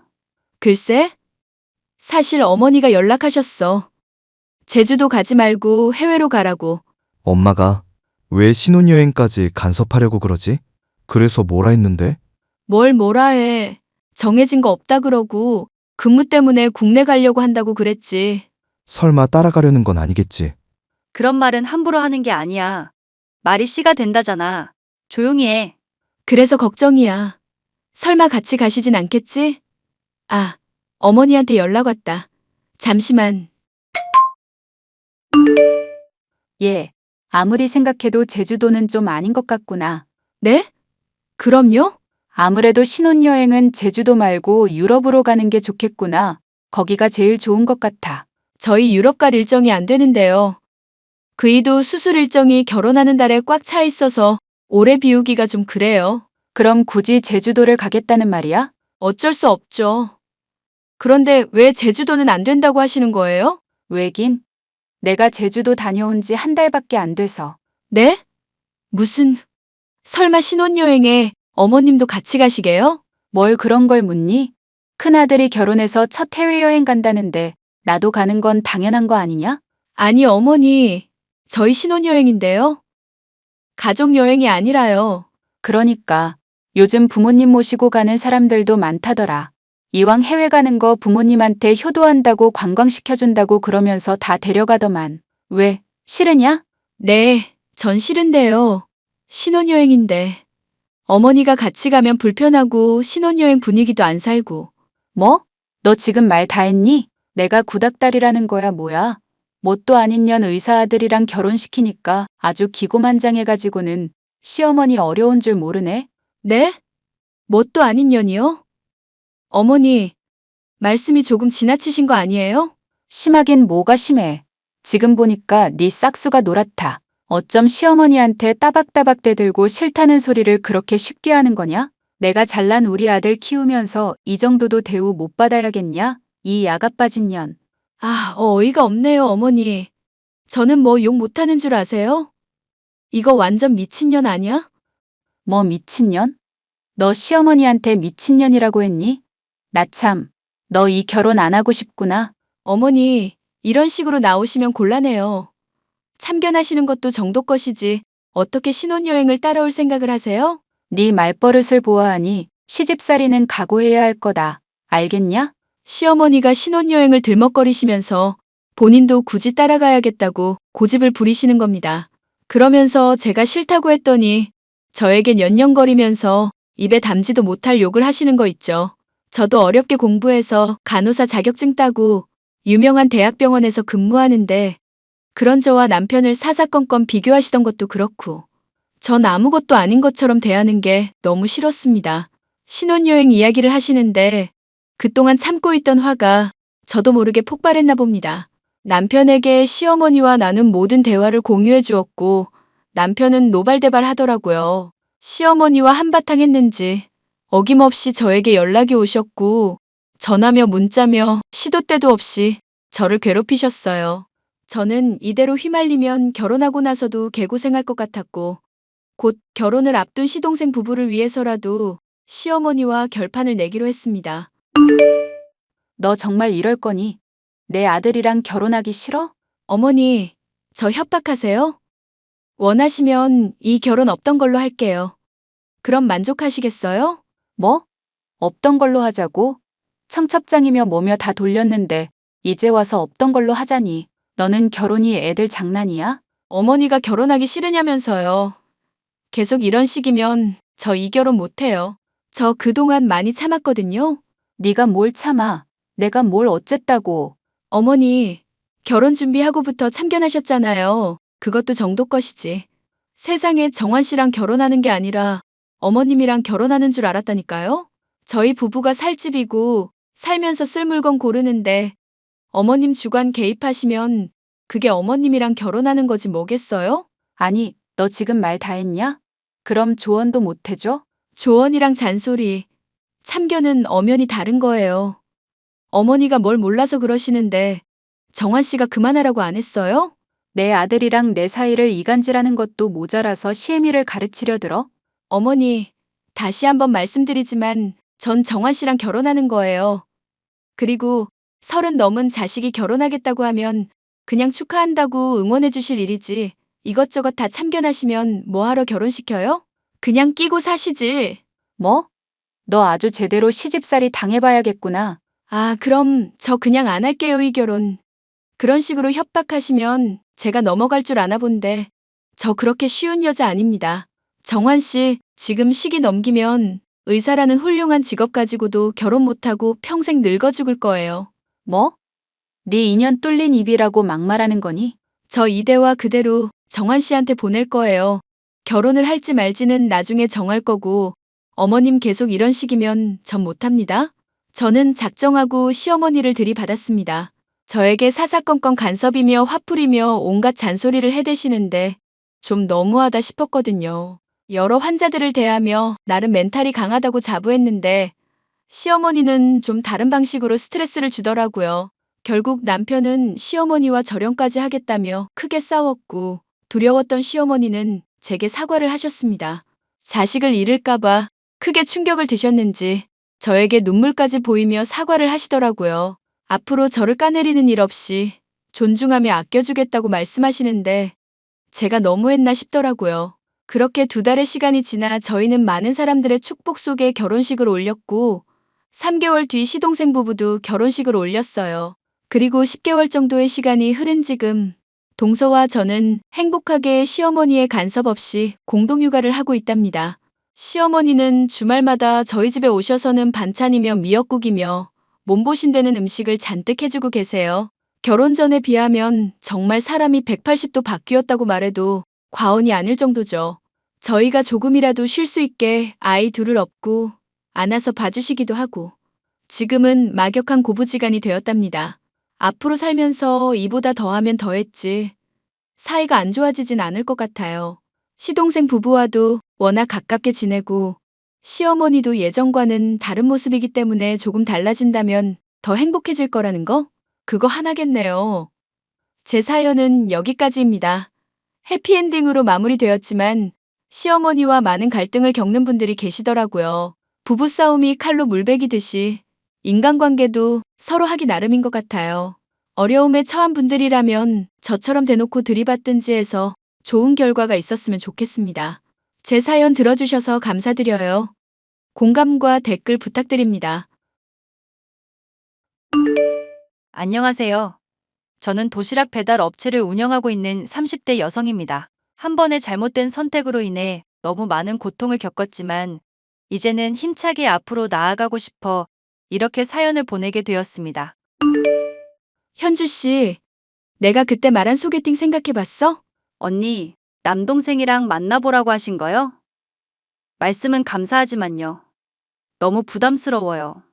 [SPEAKER 1] 글쎄? 사실 어머니가 연락하셨어. 제주도 가지 말고 해외로 가라고.
[SPEAKER 9] 엄마가 왜 신혼여행까지 간섭하려고 그러지? 그래서 뭐라 했는데?
[SPEAKER 1] 뭘 뭐라 해. 정해진 거 없다 그러고 근무 때문에 국내 가려고 한다고 그랬지.
[SPEAKER 9] 설마 따라가려는 건 아니겠지?
[SPEAKER 10] 그런 말은 함부로 하는 게 아니야. 말이 씨가 된다잖아. 조용히 해.
[SPEAKER 1] 그래서 걱정이야. 설마 같이 가시진 않겠지? 아, 어머니한테 연락 왔다. 잠시만.
[SPEAKER 11] 예. 아무리 생각해도 제주도는 좀 아닌 것 같구나.
[SPEAKER 1] 네? 그럼요?
[SPEAKER 11] 아무래도 신혼여행은 제주도 말고 유럽으로 가는 게 좋겠구나. 거기가 제일 좋은 것 같아.
[SPEAKER 1] 저희 유럽 갈 일정이 안 되는데요. 그이도 수술 일정이 결혼하는 달에 꽉 차 있어서 오래 비우기가 좀 그래요.
[SPEAKER 11] 그럼 굳이 제주도를 가겠다는 말이야?
[SPEAKER 1] 어쩔 수 없죠. 그런데 왜 제주도는 안 된다고 하시는 거예요?
[SPEAKER 11] 왜긴? 내가 제주도 다녀온 지 한 달밖에 안 돼서.
[SPEAKER 1] 네? 무슨, 설마 신혼여행에 어머님도 같이 가시게요?
[SPEAKER 11] 뭘 그런 걸 묻니? 큰아들이 결혼해서 첫 해외여행 간다는데 나도 가는 건 당연한 거 아니냐?
[SPEAKER 1] 아니, 어머니, 저희 신혼여행인데요. 가족여행이 아니라요.
[SPEAKER 11] 그러니까 요즘 부모님 모시고 가는 사람들도 많다더라. 이왕 해외 가는 거 부모님한테 효도한다고 관광시켜준다고 그러면서 다 데려가더만. 왜? 싫으냐?
[SPEAKER 1] 네, 전 싫은데요. 신혼여행인데. 어머니가 같이 가면 불편하고 신혼여행 분위기도 안 살고.
[SPEAKER 11] 뭐? 너 지금 말 다 했니? 내가 구닥다리라는 거야 뭐야? 뭣도 아닌 년 의사 아들이랑 결혼시키니까 아주 기고만장해가지고는 시어머니 어려운 줄 모르네?
[SPEAKER 1] 네? 뭣도 아닌 년이요? 어머니, 말씀이 조금 지나치신 거 아니에요?
[SPEAKER 11] 심하긴 뭐가 심해. 지금 보니까 네 싹수가 노랗다. 어쩜 시어머니한테 따박따박 대들고 싫다는 소리를 그렇게 쉽게 하는 거냐? 내가 잘난 우리 아들 키우면서 이 정도도 대우 못 받아야겠냐? 이 야가 빠진 년.
[SPEAKER 1] 아, 어이가 없네요, 어머니. 저는 뭐 욕 못하는 줄 아세요? 이거 완전 미친년 아니야?
[SPEAKER 11] 뭐 미친년? 너 시어머니한테 미친년이라고 했니? 나 참, 너 이 결혼 안 하고 싶구나.
[SPEAKER 1] 어머니, 이런 식으로 나오시면 곤란해요. 참견하시는 것도 정도 것이지 어떻게 신혼여행을 따라올 생각을 하세요?
[SPEAKER 11] 네 말버릇을 보아하니 시집살이는 각오해야 할 거다. 알겠냐?
[SPEAKER 1] 시어머니가 신혼여행을 들먹거리시면서 본인도 굳이 따라가야겠다고 고집을 부리시는 겁니다. 그러면서 제가 싫다고 했더니 저에겐 연연거리면서 입에 담지도 못할 욕을 하시는 거 있죠. 저도 어렵게 공부해서 간호사 자격증 따고 유명한 대학병원에서 근무하는데 그런 저와 남편을 사사건건 비교하시던 것도 그렇고 전 아무것도 아닌 것처럼 대하는 게 너무 싫었습니다. 신혼여행 이야기를 하시는데 그동안 참고 있던 화가 저도 모르게 폭발했나 봅니다. 남편에게 시어머니와 나눈 모든 대화를 공유해 주었고 남편은 노발대발 하더라고요. 시어머니와 한바탕 했는지 어김없이 저에게 연락이 오셨고 전화며 문자며 시도 때도 없이 저를 괴롭히셨어요. 저는 이대로 휘말리면 결혼하고 나서도 개고생할 것 같았고 곧 결혼을 앞둔 시동생 부부를 위해서라도 시어머니와 결판을 내기로 했습니다.
[SPEAKER 11] 너 정말 이럴 거니? 내 아들이랑 결혼하기 싫어?
[SPEAKER 1] 어머니, 저 협박하세요? 원하시면 이 결혼 없던 걸로 할게요. 그럼 만족하시겠어요?
[SPEAKER 11] 뭐? 없던 걸로 하자고? 청첩장이며 뭐며 다 돌렸는데 이제 와서 없던 걸로 하자니. 너는 결혼이 애들 장난이야?
[SPEAKER 1] 어머니가 결혼하기 싫으냐면서요. 계속 이런 식이면 저 이 결혼 못해요. 저 그동안 많이 참았거든요.
[SPEAKER 11] 네가 뭘 참아? 내가 뭘 어쨌다고.
[SPEAKER 1] 어머니, 결혼 준비하고부터 참견하셨잖아요. 그것도 정도 것이지. 세상에 정환 씨랑 결혼하는 게 아니라 어머님이랑 결혼하는 줄 알았다니까요. 저희 부부가 살 집이고 살면서 쓸 물건 고르는데 어머님 주관 개입하시면 그게 어머님이랑 결혼하는 거지 뭐겠어요?
[SPEAKER 11] 아니, 너 지금 말 다 했냐? 그럼 조언도 못 해줘?
[SPEAKER 1] 조언이랑 잔소리, 참견은 엄연히 다른 거예요. 어머니가 뭘 몰라서 그러시는데 정환 씨가 그만하라고 안 했어요?
[SPEAKER 11] 내 아들이랑 내 사이를 이간질하는 것도 모자라서 시애미를 가르치려 들어?
[SPEAKER 1] 어머니, 다시 한번 말씀드리지만 전 정환 씨랑 결혼하는 거예요. 그리고 30 넘은 자식이 결혼하겠다고 하면 그냥 축하한다고 응원해 주실 일이지 이것저것 다 참견하시면 뭐하러 결혼시켜요? 그냥 끼고 사시지.
[SPEAKER 11] 뭐? 너 아주 제대로 시집살이 당해봐야겠구나.
[SPEAKER 1] 아, 그럼 저 그냥 안 할게요, 이 결혼. 그런 식으로 협박하시면 제가 넘어갈 줄 아나 본데 저 그렇게 쉬운 여자 아닙니다. 정환 씨, 지금 시기 넘기면 의사라는 훌륭한 직업 가지고도 결혼 못하고 평생 늙어 죽을 거예요.
[SPEAKER 11] 뭐? 네 인연 뚫린 입이라고 막말하는 거니?
[SPEAKER 1] 저 이대화 그대로 정환 씨한테 보낼 거예요. 결혼을 할지 말지는 나중에 정할 거고 어머님 계속 이런 식이면 전 못합니다. 저는 작정하고 시어머니를 들이받았습니다. 저에게 사사건건 간섭이며 화풀이며 온갖 잔소리를 해대시는데 좀 너무하다 싶었거든요. 여러 환자들을 대하며 나름 멘탈이 강하다고 자부했는데 시어머니는 좀 다른 방식으로 스트레스를 주더라고요. 결국 남편은 시어머니와 절연까지 하겠다며 크게 싸웠고 두려웠던 시어머니는 제게 사과를 하셨습니다. 자식을 잃을까봐 크게 충격을 드셨는지 저에게 눈물까지 보이며 사과를 하시더라고요. 앞으로 저를 까내리는 일 없이 존중하며 아껴주겠다고 말씀하시는데 제가 너무했나 싶더라고요. 그렇게 2달의 시간이 지나 저희는 많은 사람들의 축복 속에 결혼식을 올렸고 3개월 뒤 시동생 부부도 결혼식을 올렸어요. 그리고 10개월 정도의 시간이 흐른 지금 동서와 저는 행복하게 시어머니의 간섭 없이 공동육아를 하고 있답니다. 시어머니는 주말마다 저희 집에 오셔서는 반찬이며 미역국이며 몸보신되는 음식을 잔뜩 해주고 계세요. 결혼 전에 비하면 정말 사람이 180도 바뀌었다고 말해도 과언이 아닐 정도죠. 저희가 조금이라도 쉴 수 있게 아이 둘을 업고 안아서 봐주시기도 하고 지금은 막역한 고부지간이 되었답니다. 앞으로 살면서 이보다 더하면 더했지 사이가 안 좋아지진 않을 것 같아요. 시동생 부부와도 워낙 가깝게 지내고 시어머니도 예전과는 다른 모습이기 때문에 조금 달라진다면 더 행복해질 거라는 거? 그거 하나겠네요. 제 사연은 여기까지입니다. 해피엔딩으로 마무리되었지만 시어머니와 많은 갈등을 겪는 분들이 계시더라고요. 부부싸움이 칼로 물베기듯이 인간관계도 서로 하기 나름인 것 같아요. 어려움에 처한 분들이라면 저처럼 대놓고 들이받든지 해서 좋은 결과가 있었으면 좋겠습니다. 제 사연 들어주셔서 감사드려요. 공감과 댓글 부탁드립니다.
[SPEAKER 10] 안녕하세요. 저는 도시락 배달 업체를 운영하고 있는 30대 여성입니다. 한 번의 잘못된 선택으로 인해 너무 많은 고통을 겪었지만 이제는 힘차게 앞으로 나아가고 싶어 이렇게 사연을 보내게 되었습니다.
[SPEAKER 1] 현주 씨, 내가 그때 말한 소개팅 생각해봤어?
[SPEAKER 10] 언니, 남동생이랑 만나보라고 하신 거요? 말씀은 감사하지만요. 너무 부담스러워요.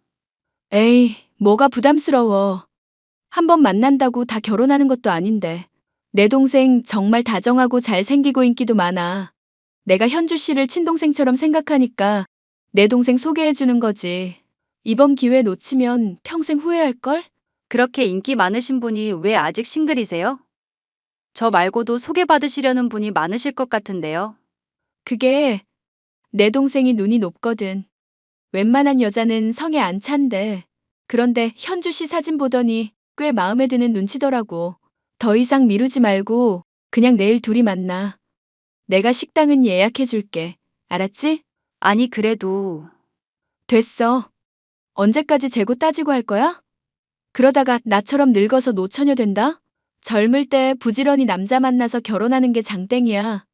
[SPEAKER 1] 에이, 뭐가 부담스러워. 한 번 만난다고 다 결혼하는 것도 아닌데. 내 동생 정말 다정하고 잘생기고 인기도 많아. 내가 현주 씨를 친동생처럼 생각하니까 내 동생 소개해주는 거지. 이번 기회 놓치면 평생 후회할걸?
[SPEAKER 10] 그렇게 인기 많으신 분이 왜 아직 싱글이세요? 저 말고도 소개받으시려는 분이 많으실 것 같은데요.
[SPEAKER 1] 그게 내 동생이 눈이 높거든. 웬만한 여자는 성에 안 찬대. 그런데 현주 씨 사진 보더니 꽤 마음에 드는 눈치더라고. 더 이상 미루지 말고 그냥 내일 둘이 만나. 내가 식당은 예약해 줄게. 알았지?
[SPEAKER 10] 아니, 그래도
[SPEAKER 1] 됐어. 언제까지 재고 따지고 할 거야? 그러다가 나처럼 늙어서 노처녀 된다? 젊을 때 부지런히 남자 만나서 결혼하는 게 장땡이야.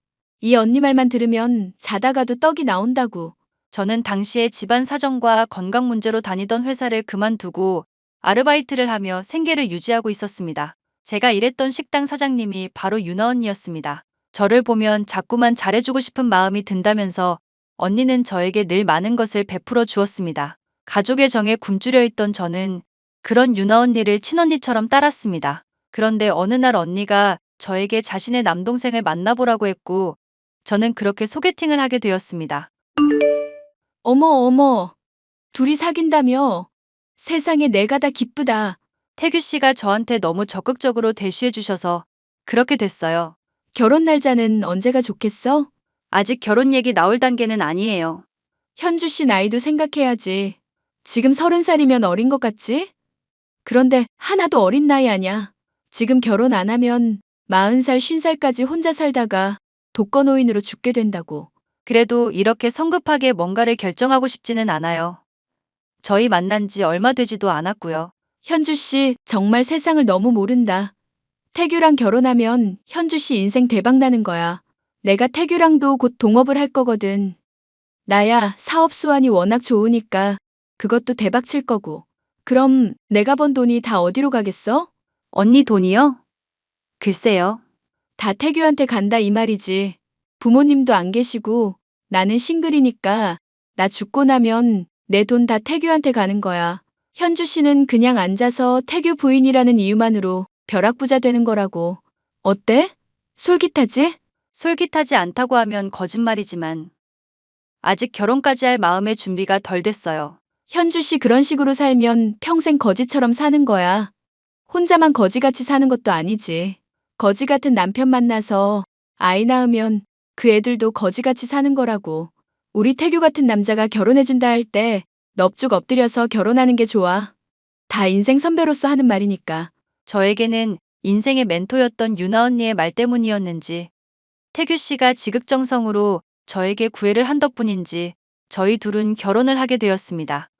[SPEAKER 1] 이 언니 말만 들으면 자다가도 떡이 나온다고.
[SPEAKER 10] 저는 당시에 집안 사정과 건강 문제로 다니던 회사를 그만두고 아르바이트를 하며 생계를 유지하고 있었습니다. 제가 일했던 식당 사장님이 바로 유나 언니였습니다. 저를 보면 자꾸만 잘해주고 싶은 마음이 든다면서 언니는 저에게 늘 많은 것을 베풀어 주었습니다. 가족의 정에 굶주려 있던 저는 그런 유나 언니를 친언니처럼 따랐습니다. 그런데 어느 날 언니가 저에게 자신의 남동생을 만나보라고 했고 저는 그렇게 소개팅을 하게 되었습니다.
[SPEAKER 1] 어머, 어머. 둘이 사귄다며? 세상에 내가 다 기쁘다.
[SPEAKER 10] 태규 씨가 저한테 너무 적극적으로 대시해 주셔서 그렇게 됐어요.
[SPEAKER 1] 결혼 날짜는 언제가 좋겠어?
[SPEAKER 10] 아직 결혼 얘기 나올 단계는 아니에요.
[SPEAKER 1] 현주 씨 나이도 생각해야지. 지금 30살이면 어린 것 같지? 그런데 하나도 어린 나이 아냐. 지금 결혼 안 하면 40살, 50살까지 혼자 살다가 독거노인으로 죽게 된다고.
[SPEAKER 10] 그래도 이렇게 성급하게 뭔가를 결정하고 싶지는 않아요. 저희 만난 지 얼마 되지도 않았고요.
[SPEAKER 1] 현주 씨 정말 세상을 너무 모른다. 태규랑 결혼하면 현주 씨 인생 대박 나는 거야. 내가 태규랑도 곧 동업을 할 거거든. 나야 사업 수완이 워낙 좋으니까 그것도 대박 칠 거고. 그럼 내가 번 돈이 다 어디로 가겠어?
[SPEAKER 10] 언니 돈이요? 글쎄요.
[SPEAKER 1] 다 태규한테 간다 이 말이지. 부모님도 안 계시고 나는 싱글이니까 나 죽고 나면 내 돈 다 태규한테 가는 거야. 현주 씨는 그냥 앉아서 태규 부인이라는 이유만으로 벼락부자 되는 거라고. 어때? 솔깃하지?
[SPEAKER 10] 솔깃하지 않다고 하면 거짓말이지만 아직 결혼까지 할 마음의 준비가 덜 됐어요.
[SPEAKER 1] 현주 씨 그런 식으로 살면 평생 거지처럼 사는 거야. 혼자만 거지같이 사는 것도 아니지. 거지 같은 남편 만나서 아이 낳으면 그 애들도 거지같이 사는 거라고. 우리 태규 같은 남자가 결혼해준다 할 때 넙죽 엎드려서 결혼하는 게 좋아. 다 인생 선배로서 하는 말이니까.
[SPEAKER 10] 저에게는 인생의 멘토였던 유나 언니의 말 때문이었는지 태규 씨가 지극정성으로 저에게 구애를 한 덕분인지 저희 둘은 결혼을 하게 되었습니다.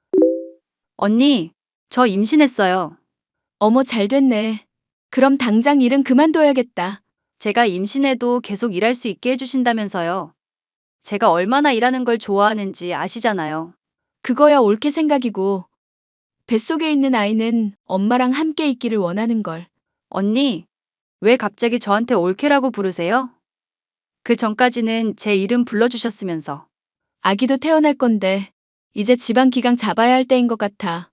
[SPEAKER 10] 언니, 저 임신했어요.
[SPEAKER 1] 어머 잘 됐네. 그럼 당장 일은 그만둬야겠다.
[SPEAKER 10] 제가 임신해도 계속 일할 수 있게 해주신다면서요. 제가 얼마나 일하는 걸 좋아하는지 아시잖아요.
[SPEAKER 1] 그거야 옳게 생각이고. 뱃속에 있는 아이는 엄마랑 함께 있기를 원하는 걸.
[SPEAKER 10] 언니, 왜 갑자기 저한테 올케라고 부르세요? 그 전까지는 제 이름 불러주셨으면서.
[SPEAKER 1] 아기도 태어날 건데 이제 집안 기강 잡아야 할 때인 것 같아.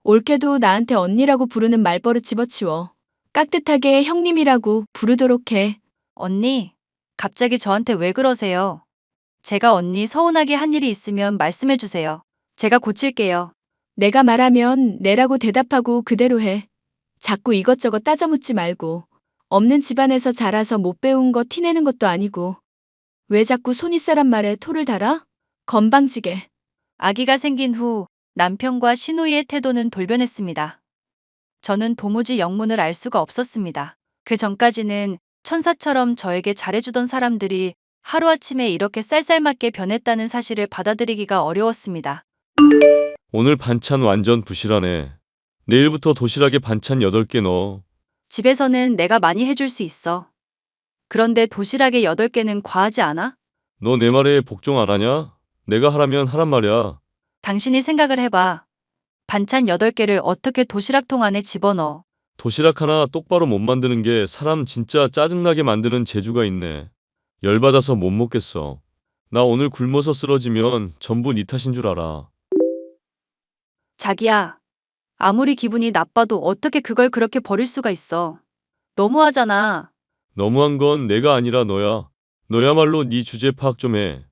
[SPEAKER 1] 올케도 나한테 언니라고 부르는 말버릇 집어치워. 깍듯하게 형님이라고 부르도록 해.
[SPEAKER 10] 언니, 갑자기 저한테 왜 그러세요? 제가 언니 서운하게 한 일이 있으면 말씀해 주세요. 제가 고칠게요.
[SPEAKER 1] 내가 말하면 내라고 대답하고 그대로 해. 자꾸 이것저것 따져 묻지 말고. 없는 집안에서 자라서 못 배운 거 티내는 것도 아니고. 왜 자꾸 손윗사람 말에 토를 달아? 건방지게.
[SPEAKER 10] 아기가 생긴 후 남편과 시누이의 태도는 돌변했습니다. 저는 도무지 영문을 알 수가 없었습니다. 그 전까지는 천사처럼 저에게 잘해주던 사람들이 하루아침에 이렇게 쌀쌀맞게 변했다는 사실을 받아들이기가 어려웠습니다.
[SPEAKER 6] 오늘 반찬 완전 부실하네. 내일부터 도시락에 반찬 8개 넣어.
[SPEAKER 10] 집에서는 내가 많이 해줄 수 있어. 그런데 도시락에 8개는 과하지 않아?
[SPEAKER 6] 너 내 말에 복종 안 하냐? 내가 하라면 하란 말이야.
[SPEAKER 10] 당신이 생각을 해봐. 반찬 8개를 어떻게 도시락통 안에 집어넣어?
[SPEAKER 6] 도시락 하나 똑바로 못 만드는 게 사람 진짜 짜증나게 만드는 재주가 있네. 열받아서 못 먹겠어. 나 오늘 굶어서 쓰러지면 전부 네 탓인 줄 알아.
[SPEAKER 10] 자기야, 아무리 기분이 나빠도 어떻게 그걸 그렇게 버릴 수가 있어. 너무하잖아.
[SPEAKER 6] 너무한 건 내가 아니라 너야. 너야말로 네 주제 파악 좀 해.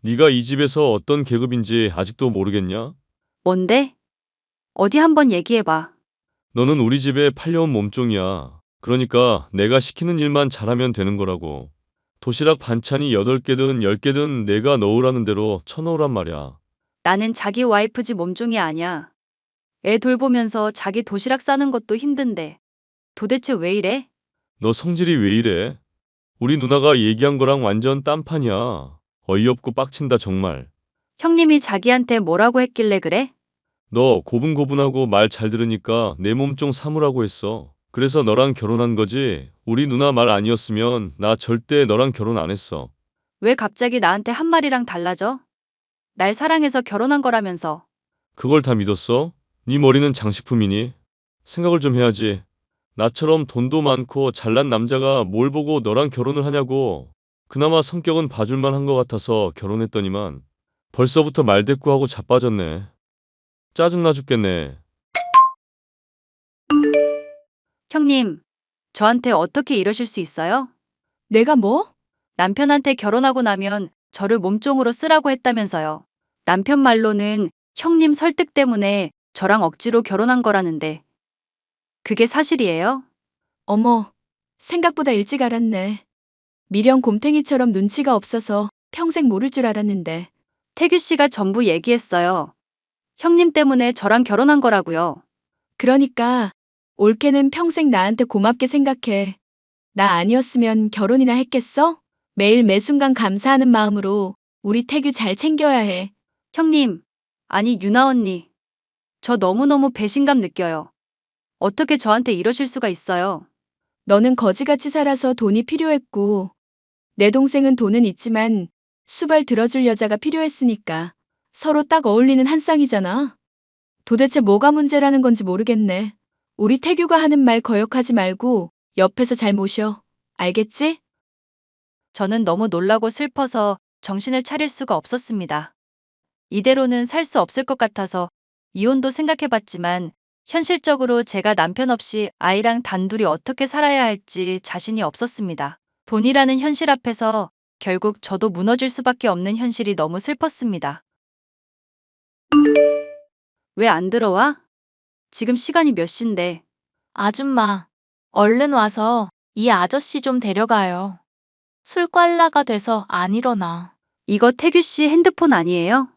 [SPEAKER 6] 네가 이 집에서 어떤 계급인지 아직도 모르겠냐?
[SPEAKER 10] 뭔데? 어디 한번 얘기해봐.
[SPEAKER 6] 너는 우리 집에 팔려온 몸종이야. 그러니까 내가 시키는 일만 잘하면 되는 거라고. 도시락 반찬이 8개든 10개든 내가 넣으라는 대로 쳐넣으란 말이야.
[SPEAKER 10] 나는 자기 와이프지 몸종이 아니야. 애 돌보면서 자기 도시락 싸는 것도 힘든데. 도대체 왜 이래?
[SPEAKER 6] 너 성질이 왜 이래? 우리 누나가 얘기한 거랑 완전 딴판이야. 어이없고 빡친다 정말.
[SPEAKER 10] 형님이 자기한테 뭐라고 했길래 그래?
[SPEAKER 6] 너 고분고분하고 말 잘 들으니까 내 몸종 삼으라고 했어. 그래서 너랑 결혼한 거지. 우리 누나 말 아니었으면 나 절대 너랑 결혼 안 했어.
[SPEAKER 10] 왜 갑자기 나한테 한 말이랑 달라져? 날 사랑해서 결혼한 거라면서.
[SPEAKER 6] 그걸 다 믿었어? 네 머리는 장식품이니? 생각을 좀 해야지. 나처럼 돈도 많고 잘난 남자가 뭘 보고 너랑 결혼을 하냐고. 그나마 성격은 봐줄만 한 것 같아서 결혼했더니만 벌써부터 말대꾸하고 자빠졌네. 짜증나 죽겠네.
[SPEAKER 10] 형님, 저한테 어떻게 이러실 수 있어요?
[SPEAKER 1] 내가 뭐?
[SPEAKER 10] 남편한테 결혼하고 나면 저를 몸종으로 쓰라고 했다면서요. 남편 말로는 형님 설득 때문에 저랑 억지로 결혼한 거라는데. 그게 사실이에요?
[SPEAKER 1] 어머, 생각보다 일찍 알았네. 미련 곰탱이처럼 눈치가 없어서 평생 모를 줄 알았는데.
[SPEAKER 10] 태규 씨가 전부 얘기했어요. 형님 때문에 저랑 결혼한 거라고요.
[SPEAKER 1] 그러니까 올케는 평생 나한테 고맙게 생각해. 나 아니었으면 결혼이나 했겠어? 매일 매순간 감사하는 마음으로 우리 태규 잘 챙겨야 해.
[SPEAKER 10] 형님, 아니 유나 언니. 저 너무너무 배신감 느껴요. 어떻게 저한테 이러실 수가 있어요?
[SPEAKER 1] 너는 거지같이 살아서 돈이 필요했고, 내 동생은 돈은 있지만 수발 들어줄 여자가 필요했으니까 서로 딱 어울리는 한 쌍이잖아. 도대체 뭐가 문제라는 건지 모르겠네. 우리 태규가 하는 말 거역하지 말고 옆에서 잘 모셔. 알겠지?
[SPEAKER 10] 저는 너무 놀라고 슬퍼서 정신을 차릴 수가 없었습니다. 이대로는 살 수 없을 것 같아서 이혼도 생각해봤지만 현실적으로 제가 남편 없이 아이랑 단둘이 어떻게 살아야 할지 자신이 없었습니다. 돈이라는 현실 앞에서 결국 저도 무너질 수밖에 없는 현실이 너무 슬펐습니다. 왜 안 들어와? 지금 시간이 몇 시인데.
[SPEAKER 4] 아줌마, 얼른 와서 이 아저씨 좀 데려가요. 술꽐라가 돼서 안 일어나.
[SPEAKER 10] 이거 태규 씨 핸드폰 아니에요?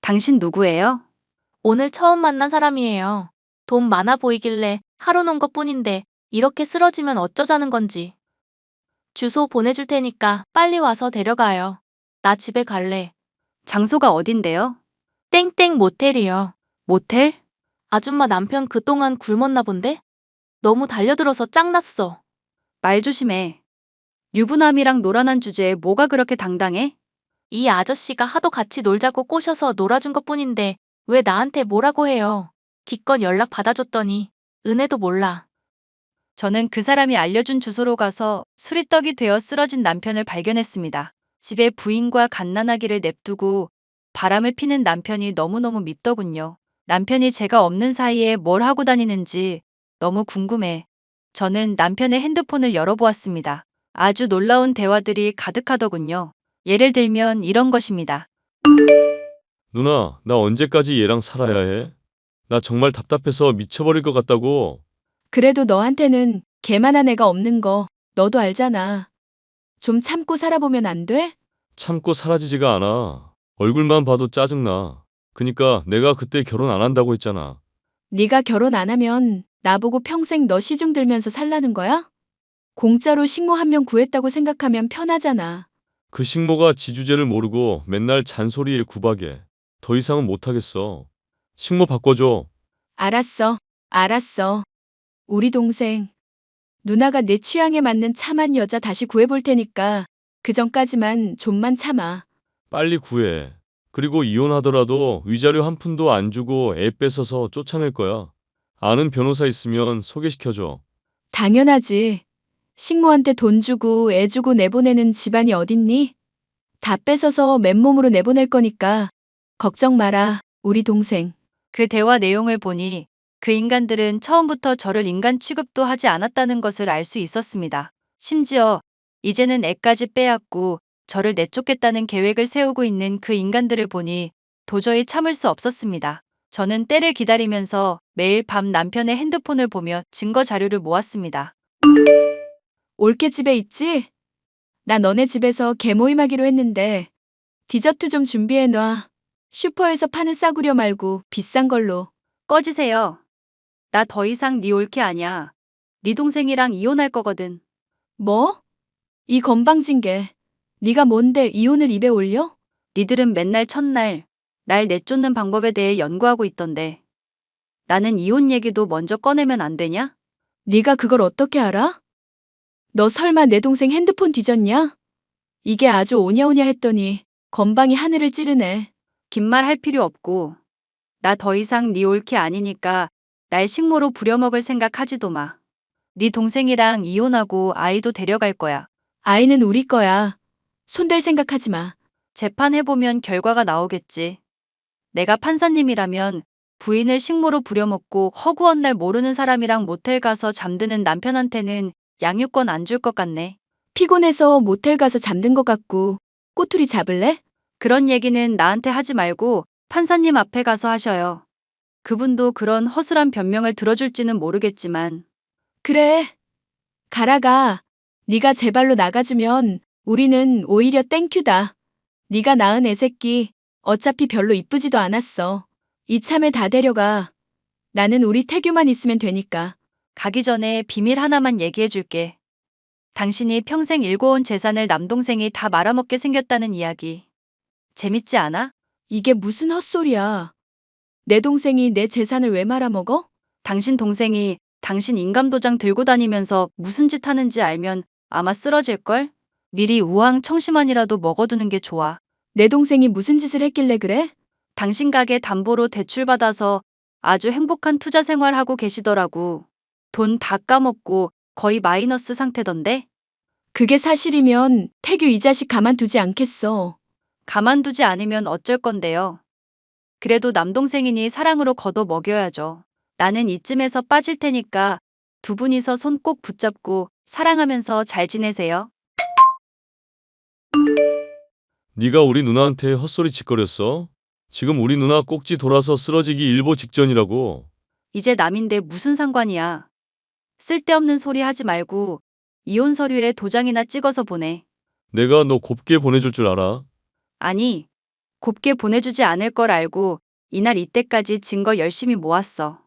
[SPEAKER 10] 당신 누구예요?
[SPEAKER 4] 오늘 처음 만난 사람이에요. 돈 많아 보이길래 하루 논 것뿐인데 이렇게 쓰러지면 어쩌자는 건지. 주소 보내줄 테니까 빨리 와서 데려가요. 나 집에 갈래.
[SPEAKER 10] 장소가 어딘데요?
[SPEAKER 4] 땡땡 모텔이요.
[SPEAKER 10] 모텔?
[SPEAKER 4] 아줌마 남편 그동안 굶었나 본데? 너무 달려들어서 짱났어.
[SPEAKER 10] 말 조심해. 유부남이랑 놀아난 주제에 뭐가 그렇게 당당해?
[SPEAKER 4] 이 아저씨가 하도 같이 놀자고 꼬셔서 놀아준 것뿐인데 왜 나한테 뭐라고 해요. 기껏 연락 받아줬더니 은혜도 몰라.
[SPEAKER 10] 저는 그 사람이 알려준 주소로 가서 수리떡이 되어 쓰러진 남편을 발견했습니다. 집에 부인과 갓난아기를 냅두고 바람을 피는 남편이 너무너무 밉더군요. 남편이 제가 없는 사이에 뭘 하고 다니는지 너무 궁금해. 저는 남편의 핸드폰을 열어보았습니다. 아주 놀라운 대화들이 가득하더군요. 예를 들면 이런 것입니다.
[SPEAKER 6] 누나, 나 언제까지 얘랑 살아야 해? 나 정말 답답해서 미쳐버릴 것 같다고.
[SPEAKER 1] 그래도 너한테는 걔만한 애가 없는 거 너도 알잖아. 좀 참고 살아보면 안 돼?
[SPEAKER 6] 참고 사라지지가 않아. 얼굴만 봐도 짜증나. 그니까 내가 그때 결혼 안 한다고 했잖아.
[SPEAKER 1] 네가 결혼 안 하면 나보고 평생 너 시중 들면서 살라는 거야? 공짜로 식모 한 명 구했다고 생각하면 편하잖아.
[SPEAKER 6] 그 식모가 지주제를 모르고 맨날 잔소리에 구박에. 더 이상은 못하겠어. 식모 바꿔줘.
[SPEAKER 1] 알았어. 알았어. 우리 동생. 누나가 내 취향에 맞는 참한 여자 다시 구해볼 테니까 그 전까지만 좀만 참아.
[SPEAKER 6] 빨리 구해. 그리고 이혼하더라도 위자료 한 푼도 안 주고 애 뺏어서 쫓아낼 거야. 아는 변호사 있으면 소개시켜줘.
[SPEAKER 1] 당연하지. 식모한테 돈 주고 애 주고 내보내는 집안이 어딨니? 다 뺏어서 맨몸으로 내보낼 거니까 걱정 마라, 우리 동생.
[SPEAKER 10] 그 대화 내용을 보니 그 인간들은 처음부터 저를 인간 취급도 하지 않았다는 것을 알 수 있었습니다. 심지어 이제는 애까지 빼앗고 저를 내쫓겠다는 계획을 세우고 있는 그 인간들을 보니 도저히 참을 수 없었습니다. 저는 때를 기다리면서 매일 밤 남편의 핸드폰을 보며 증거 자료를 모았습니다.
[SPEAKER 1] 올케 집에 있지? 나 너네 집에서 개모임하기로 했는데 디저트 좀 준비해놔. 슈퍼에서 파는 싸구려 말고 비싼 걸로.
[SPEAKER 10] 꺼지세요. 나 더 이상 네 올케 아니야. 네 동생이랑 이혼할 거거든.
[SPEAKER 1] 뭐? 이 건방진 게 네가 뭔데 이혼을 입에 올려?
[SPEAKER 10] 니들은 맨날 첫날 날 내쫓는 방법에 대해 연구하고 있던데. 나는 이혼 얘기도 먼저 꺼내면 안 되냐?
[SPEAKER 1] 네가 그걸 어떻게 알아? 너 설마 내 동생 핸드폰 뒤졌냐? 이게 아주 오냐오냐 했더니 건방이 하늘을 찌르네.
[SPEAKER 10] 긴 말 할 필요 없고 나 더 이상 네 올케 아니니까 날 식모로 부려먹을 생각 하지도 마. 네 동생이랑 이혼하고 아이도 데려갈 거야.
[SPEAKER 1] 아이는 우리 거야. 손댈 생각하지 마.
[SPEAKER 10] 재판해보면 결과가 나오겠지. 내가 판사님이라면 부인을 식모로 부려먹고 허구한 날 모르는 사람이랑 모텔 가서 잠드는 남편한테는 양육권 안 줄 것 같네.
[SPEAKER 1] 피곤해서 모텔 가서 잠든 것 같고 꼬투리 잡을래?
[SPEAKER 10] 그런 얘기는 나한테 하지 말고 판사님 앞에 가서 하셔요. 그분도 그런 허술한 변명을 들어줄지는 모르겠지만.
[SPEAKER 1] 그래. 가라가. 네가 제 발로 나가주면 우리는 오히려 땡큐다. 네가 낳은 애새끼 어차피 별로 이쁘지도 않았어. 이참에 다 데려가. 나는 우리 태규만 있으면 되니까.
[SPEAKER 10] 가기 전에 비밀 하나만 얘기해 줄게. 당신이 평생 일궈온 재산을 남동생이 다 말아먹게 생겼다는 이야기. 재밌지 않아?
[SPEAKER 1] 이게 무슨 헛소리야. 내 동생이 내 재산을 왜 말아먹어?
[SPEAKER 10] 당신 동생이 당신 인감도장 들고 다니면서 무슨 짓 하는지 알면 아마 쓰러질걸? 미리 우황청심환이라도 먹어두는 게 좋아.
[SPEAKER 1] 내 동생이 무슨 짓을 했길래 그래?
[SPEAKER 10] 당신 가게 담보로 대출받아서 아주 행복한 투자 생활하고 계시더라고. 돈 다 까먹고 거의 마이너스 상태던데?
[SPEAKER 1] 그게 사실이면 태규 이 자식 가만두지 않겠어.
[SPEAKER 10] 가만두지 않으면 어쩔 건데요. 그래도 남동생이니 사랑으로 걷어 먹여야죠. 나는 이쯤에서 빠질 테니까 두 분이서 손 꼭 붙잡고 사랑하면서 잘 지내세요.
[SPEAKER 6] 네가 우리 누나한테 헛소리 짓거렸어? 지금 우리 누나 꼭지 돌아서 쓰러지기 일보 직전이라고.
[SPEAKER 10] 이제 남인데 무슨 상관이야. 쓸데없는 소리 하지 말고 이혼 서류에 도장이나 찍어서 보내.
[SPEAKER 6] 내가 너 곱게 보내줄 줄 알아?
[SPEAKER 10] 아니, 곱게 보내주지 않을 걸 알고 이날 이때까지 증거 열심히 모았어.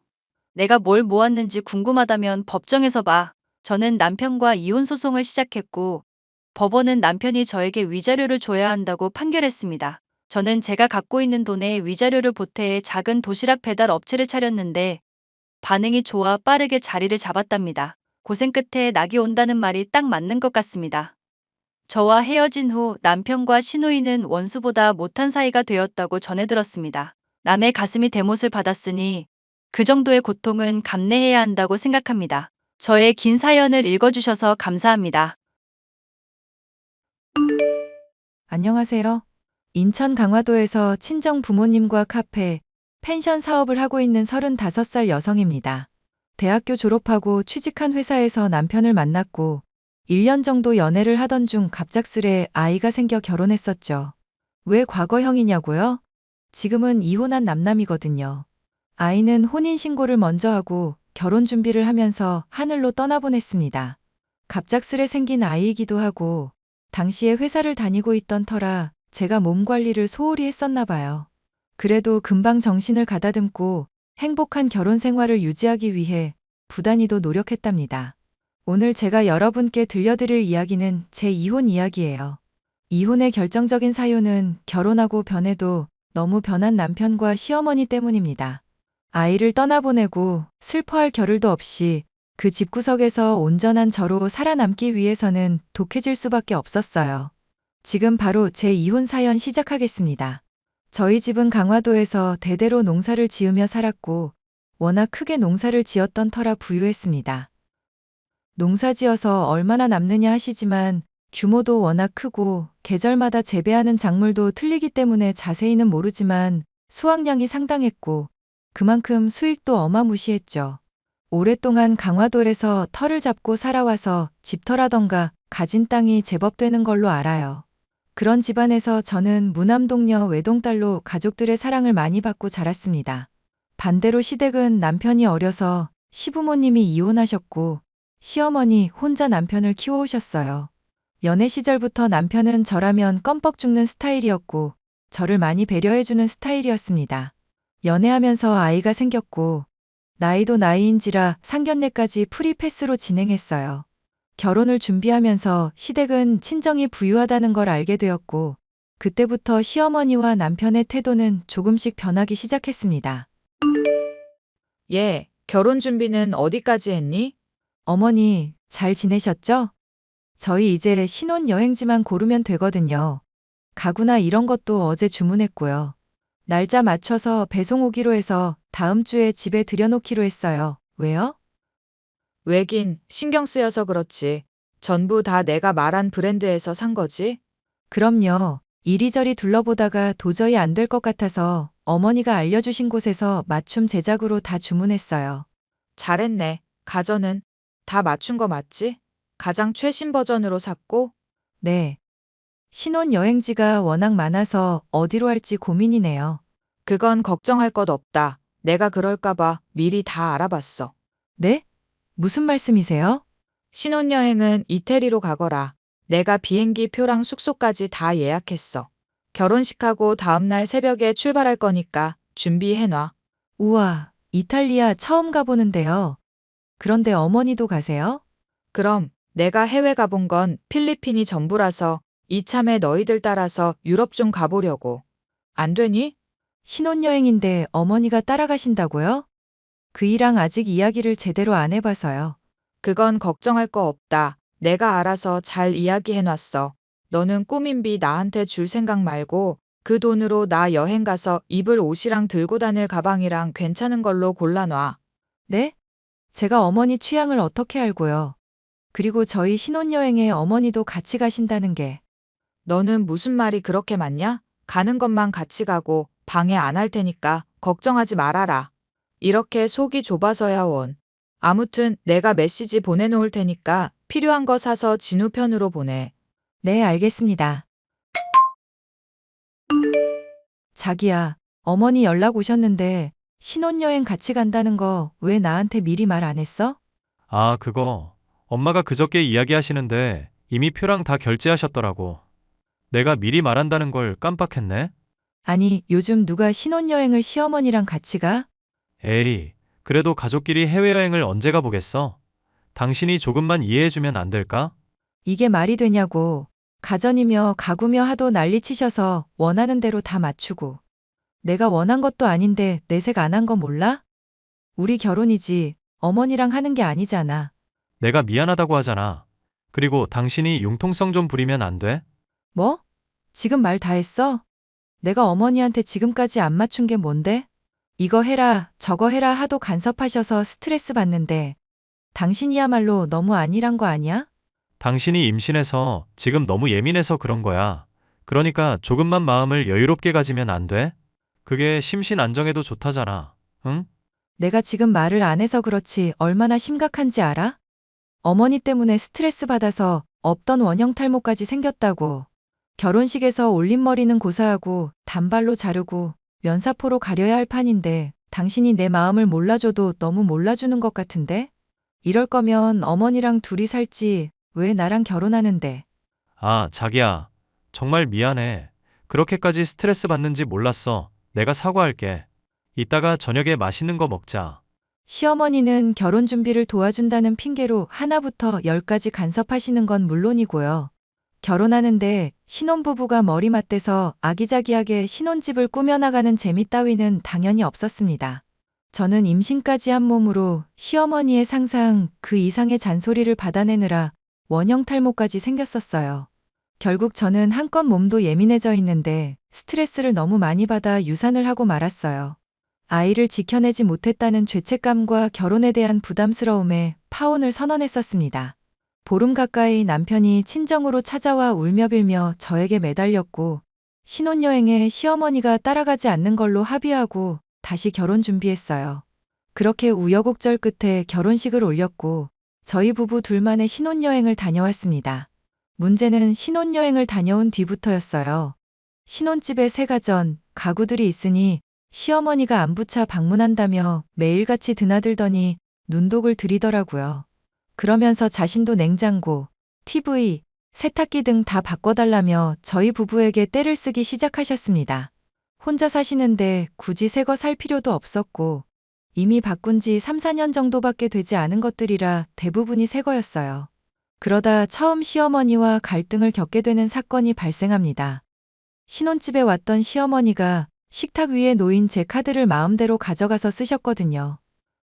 [SPEAKER 10] 내가 뭘 모았는지 궁금하다면 법정에서 봐. 저는 남편과 이혼 소송을 시작했고 법원은 남편이 저에게 위자료를 줘야 한다고 판결했습니다. 저는 제가 갖고 있는 돈에 위자료를 보태해 작은 도시락 배달 업체를 차렸는데 반응이 좋아 빠르게 자리를 잡았답니다. 고생 끝에 낙이 온다는 말이 딱 맞는 것 같습니다. 저와 헤어진 후 남편과 시누이는 원수보다 못한 사이가 되었다고 전해 들었습니다. 남의 가슴이 대못을 받았으니 그 정도의 고통은 감내해야 한다고 생각합니다. 저의 긴 사연을 읽어주셔서 감사합니다.
[SPEAKER 2] 안녕하세요. 인천 강화도에서 친정 부모님과 카페, 펜션 사업을 하고 있는 35살 여성입니다. 대학교 졸업하고 취직한 회사에서 남편을 만났고 1년 정도 연애를 하던 중 갑작스레 아이가 생겨 결혼했었죠. 왜 과거형이냐고요? 지금은 이혼한 남남이거든요. 아이는 혼인신고를 먼저 하고 결혼 준비를 하면서 하늘로 떠나보냈습니다. 갑작스레 생긴 아이이기도 하고 당시에 회사를 다니고 있던 터라 제가 몸 관리를 소홀히 했었나 봐요. 그래도 금방 정신을 가다듬고 행복한 결혼 생활을 유지하기 위해 부단히도 노력했답니다. 오늘 제가 여러분께 들려드릴 이야기는 제 이혼 이야기예요. 이혼의 결정적인 사유는 결혼하고 변해도 너무 변한 남편과 시어머니 때문입니다. 아이를 떠나보내고 슬퍼할 겨를도 없이 그 집구석에서 온전한 저로 살아남기 위해서는 독해질 수밖에 없었어요. 지금 바로 제 이혼 사연 시작하겠습니다. 저희 집은 강화도에서 대대로 농사를 지으며 살았고 워낙 크게 농사를 지었던 터라 부유했습니다. 농사 지어서 얼마나 남느냐 하시지만 규모도 워낙 크고 계절마다 재배하는 작물도 틀리기 때문에 자세히는 모르지만 수확량이 상당했고 그만큼 수익도 어마무시했죠. 오랫동안 강화도에서 터를 잡고 살아와서 집터라던가 가진 땅이 제법 되는 걸로 알아요. 그런 집안에서 저는 무남동녀 외동딸로 가족들의 사랑을 많이 받고 자랐습니다. 반대로 시댁은 남편이 어려서 시부모님이 이혼하셨고 시어머니 혼자 남편을 키워오셨어요. 연애 시절부터 남편은 저라면 껌뻑 죽는 스타일이었고 저를 많이 배려해주는 스타일이었습니다. 연애하면서 아이가 생겼고 나이도 나이인지라 상견례까지 프리패스로 진행했어요. 결혼을 준비하면서 시댁은 친정이 부유하다는 걸 알게 되었고 그때부터 시어머니와 남편의 태도는 조금씩 변하기 시작했습니다.
[SPEAKER 5] 얘, 결혼 준비는 어디까지 했니?
[SPEAKER 2] 어머니, 잘 지내셨죠? 저희 이제 신혼여행지만 고르면 되거든요. 가구나 이런 것도 어제 주문했고요. 날짜 맞춰서 배송 오기로 해서 다음 주에 집에 들여놓기로 했어요. 왜요?
[SPEAKER 5] 왜긴 신경 쓰여서 그렇지. 전부 다 내가 말한 브랜드에서 산 거지?
[SPEAKER 2] 그럼요. 이리저리 둘러보다가 도저히 안 될 것 같아서 어머니가 알려주신 곳에서 맞춤 제작으로 다 주문했어요.
[SPEAKER 5] 잘했네. 가전은 다 맞춘 거 맞지? 가장 최신 버전으로 샀고?
[SPEAKER 2] 네. 신혼여행지가 워낙 많아서 어디로 할지 고민이네요.
[SPEAKER 5] 그건 걱정할 것 없다. 내가 그럴까봐 미리 다 알아봤어.
[SPEAKER 2] 네? 무슨 말씀이세요?
[SPEAKER 5] 신혼여행은 이태리로 가거라. 내가 비행기 표랑 숙소까지 다 예약했어. 결혼식하고 다음날 새벽에 출발할 거니까 준비해놔.
[SPEAKER 2] 우와, 이탈리아 처음 가보는데요. 그런데 어머니도 가세요?
[SPEAKER 5] 그럼 내가 해외 가본 건 필리핀이 전부라서 이참에 너희들 따라서 유럽 좀 가보려고. 안 되니?
[SPEAKER 2] 신혼여행인데 어머니가 따라가신다고요? 그 이랑 아직 이야기를 제대로 안 해봐서요.
[SPEAKER 5] 그건 걱정할 거 없다. 내가 알아서 잘 이야기해놨어. 너는 꾸민비 나한테 줄 생각 말고 그 돈으로 나 여행 가서 입을 옷이랑 들고 다닐 가방이랑 괜찮은 걸로 골라놔.
[SPEAKER 2] 네? 제가 어머니 취향을 어떻게 알고요? 그리고 저희 신혼여행에 어머니도 같이 가신다는 게.
[SPEAKER 5] 너는 무슨 말이 그렇게 많냐? 가는 것만 같이 가고 방해 안 할 테니까 걱정하지 말아라. 이렇게 속이 좁아서야 원. 아무튼 내가 메시지 보내놓을 테니까 필요한 거 사서 진우 편으로 보내.
[SPEAKER 2] 네, 알겠습니다. 자기야, 어머니 연락 오셨는데 신혼여행 같이 간다는 거 왜 나한테 미리 말 안 했어?
[SPEAKER 3] 아, 그거. 엄마가 그저께 이야기하시는데 이미 표랑 다 결제하셨더라고. 내가 미리 말한다는 걸 깜빡했네.
[SPEAKER 2] 아니, 요즘 누가 신혼여행을 시어머니랑 같이 가?
[SPEAKER 3] 에이, 그래도 가족끼리 해외여행을 언제 가보겠어? 당신이 조금만 이해해주면 안 될까?
[SPEAKER 2] 이게 말이 되냐고. 가전이며 가구며 하도 난리치셔서 원하는 대로 다 맞추고. 내가 원한 것도 아닌데 내색 안 한 거 몰라? 우리 결혼이지 어머니랑 하는 게 아니잖아.
[SPEAKER 3] 내가 미안하다고 하잖아. 그리고 당신이 융통성 좀 부리면 안 돼?
[SPEAKER 2] 뭐? 지금 말 다 했어? 내가 어머니한테 지금까지 안 맞춘 게 뭔데? 이거 해라, 저거 해라 하도 간섭하셔서 스트레스 받는데 당신이야말로 너무 안일한 거 아니야?
[SPEAKER 3] 당신이 임신해서 지금 너무 예민해서 그런 거야. 그러니까 조금만 마음을 여유롭게 가지면 안 돼? 그게 심신 안정에도 좋다잖아. 응?
[SPEAKER 2] 내가 지금 말을 안 해서 그렇지 얼마나 심각한지 알아? 어머니 때문에 스트레스 받아서 없던 원형 탈모까지 생겼다고. 결혼식에서 올림머리는 고사하고 단발로 자르고 면사포로 가려야 할 판인데 당신이 내 마음을 몰라줘도 너무 몰라주는 것 같은데? 이럴 거면 어머니랑 둘이 살지 왜 나랑 결혼하는데?
[SPEAKER 3] 아, 자기야. 정말 미안해. 그렇게까지 스트레스 받는지 몰랐어. 내가 사과할게. 이따가 저녁에 맛있는 거 먹자.
[SPEAKER 2] 시어머니는 결혼 준비를 도와준다는 핑계로 하나부터 열까지 간섭하시는 건 물론이고요. 결혼하는데 신혼부부가 머리 맞대서 아기자기하게 신혼집을 꾸며나가는 재미 따위는 당연히 없었습니다. 저는 임신까지 한 몸으로 시어머니의 상상 그 이상의 잔소리를 받아내느라 원형 탈모까지 생겼었어요. 결국 저는 한껏 몸도 예민해져 있는데 스트레스를 너무 많이 받아 유산을 하고 말았어요. 아이를 지켜내지 못했다는 죄책감과 결혼에 대한 부담스러움에 파혼을 선언했었습니다. 보름 가까이 남편이 친정으로 찾아와 울며 빌며 저에게 매달렸고 신혼여행에 시어머니가 따라가지 않는 걸로 합의하고 다시 결혼 준비했어요. 그렇게 우여곡절 끝에 결혼식을 올렸고 저희 부부 둘만의 신혼여행을 다녀왔습니다. 문제는 신혼여행을 다녀온 뒤부터였어요. 신혼집에 새가전, 가구들이 있으니 시어머니가 안부차 방문한다며 매일같이 드나들더니 눈독을 들이더라고요. 그러면서 자신도 냉장고, TV, 세탁기 등 다 바꿔달라며 저희 부부에게 떼를 쓰기 시작하셨습니다. 혼자 사시는데 굳이 새 거 살 필요도 없었고 이미 바꾼 지 3, 4년 정도밖에 되지 않은 것들이라 대부분이 새 거였어요. 그러다 처음 시어머니와 갈등을 겪게 되는 사건이 발생합니다. 신혼집에 왔던 시어머니가 식탁 위에 놓인 제 카드를 마음대로 가져가서 쓰셨거든요.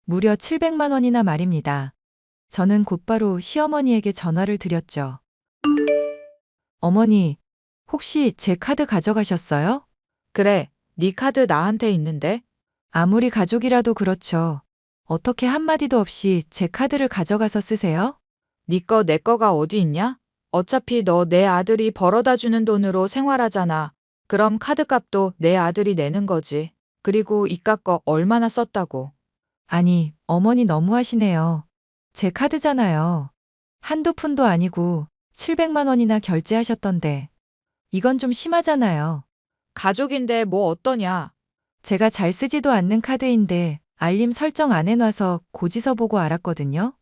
[SPEAKER 2] 무려 700만 원이나 말입니다. 저는 곧바로 시어머니에게 전화를 드렸죠. 어머니, 혹시 제 카드 가져가셨어요?
[SPEAKER 5] 그래, 네 카드 나한테 있는데?
[SPEAKER 2] 아무리 가족이라도 그렇죠. 어떻게 한마디도 없이 제 카드를 가져가서 쓰세요?
[SPEAKER 5] 네 거 내 거가 어디 있냐? 어차피 너 내 아들이 벌어다 주는 돈으로 생활하잖아. 그럼 카드값도 내 아들이 내는 거지. 그리고 이깟 거 얼마나 썼다고.
[SPEAKER 2] 아니, 어머니 너무하시네요. 제 카드잖아요. 한두 푼도 아니고 700만 원이나 결제하셨던데. 이건 좀 심하잖아요.
[SPEAKER 5] 가족인데 뭐 어떠냐?
[SPEAKER 2] 제가 잘 쓰지도 않는 카드인데 알림 설정 안 해놔서 고지서 보고 알았거든요.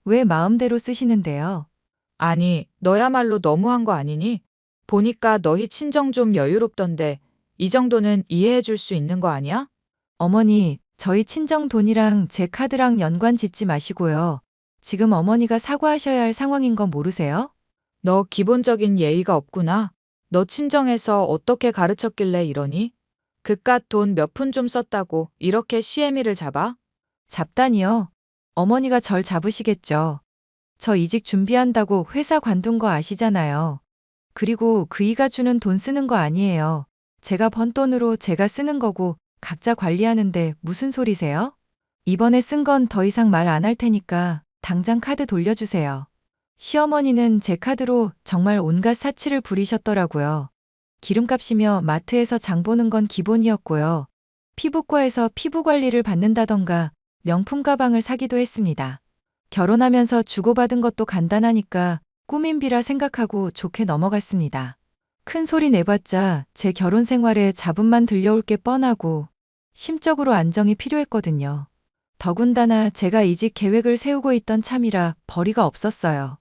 [SPEAKER 2] 왜 마음대로 쓰시는데요?
[SPEAKER 5] 아니, 너야말로 너무한 거 아니니? 보니까 너희 친정 좀 여유롭던데 이 정도는 이해해 줄 수 있는 거 아니야?
[SPEAKER 2] 어머니, 저희 친정 돈이랑 제 카드랑 연관 짓지 마시고요. 지금 어머니가 사과하셔야 할 상황인 건 모르세요?
[SPEAKER 5] 너 기본적인 예의가 없구나. 너 친정에서 어떻게 가르쳤길래 이러니? 그깟 돈 몇 푼 좀 썼다고 이렇게 시애미를 잡아?
[SPEAKER 2] 잡다니요. 어머니가 절 잡으시겠죠. 저 이직 준비한다고 회사 관둔 거 아시잖아요. 그리고 그이가 주는 돈 쓰는 거 아니에요. 제가 번 돈으로 제가 쓰는 거고 각자 관리하는데 무슨 소리세요? 이번에 쓴 건 더 이상 말 안 할 테니까 당장 카드 돌려주세요. 시어머니는 제 카드로 정말 온갖 사치를 부리셨더라고요. 기름값이며 마트에서 장 보는 건 기본이었고요. 피부과에서 피부 관리를 받는다던가 명품 가방을 사기도 했습니다. 결혼하면서 주고받은 것도 간단하니까 꾸민비라 생각하고 좋게 넘어갔습니다. 큰 소리 내봤자 제 결혼 생활에 잡음만 들려올 게 뻔하고 심적으로 안정이 필요했거든요. 더군다나 제가 이직 계획을 세우고 있던 참이라 벌이가 없었어요.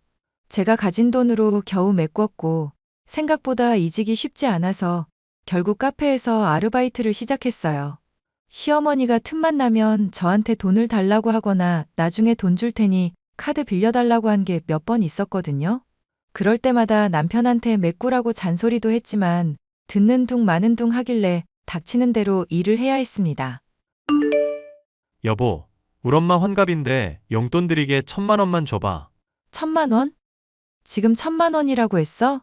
[SPEAKER 2] 제가 가진 돈으로 겨우 메꿨고 생각보다 이직이 쉽지 않아서 결국 카페에서 아르바이트를 시작했어요. 시어머니가 틈만 나면 저한테 돈을 달라고 하거나 나중에 돈 줄 테니 카드 빌려달라고 한 게 몇 번 있었거든요. 그럴 때마다 남편한테 메꾸라고 잔소리도 했지만 듣는 둥 마는 둥 하길래 닥치는 대로 일을 해야 했습니다.
[SPEAKER 3] 여보, 우리 엄마 환갑인데 용돈 드리게 1,000만 원만 줘봐.
[SPEAKER 2] 1,000만 원? 지금 1,000만 원이라고 했어?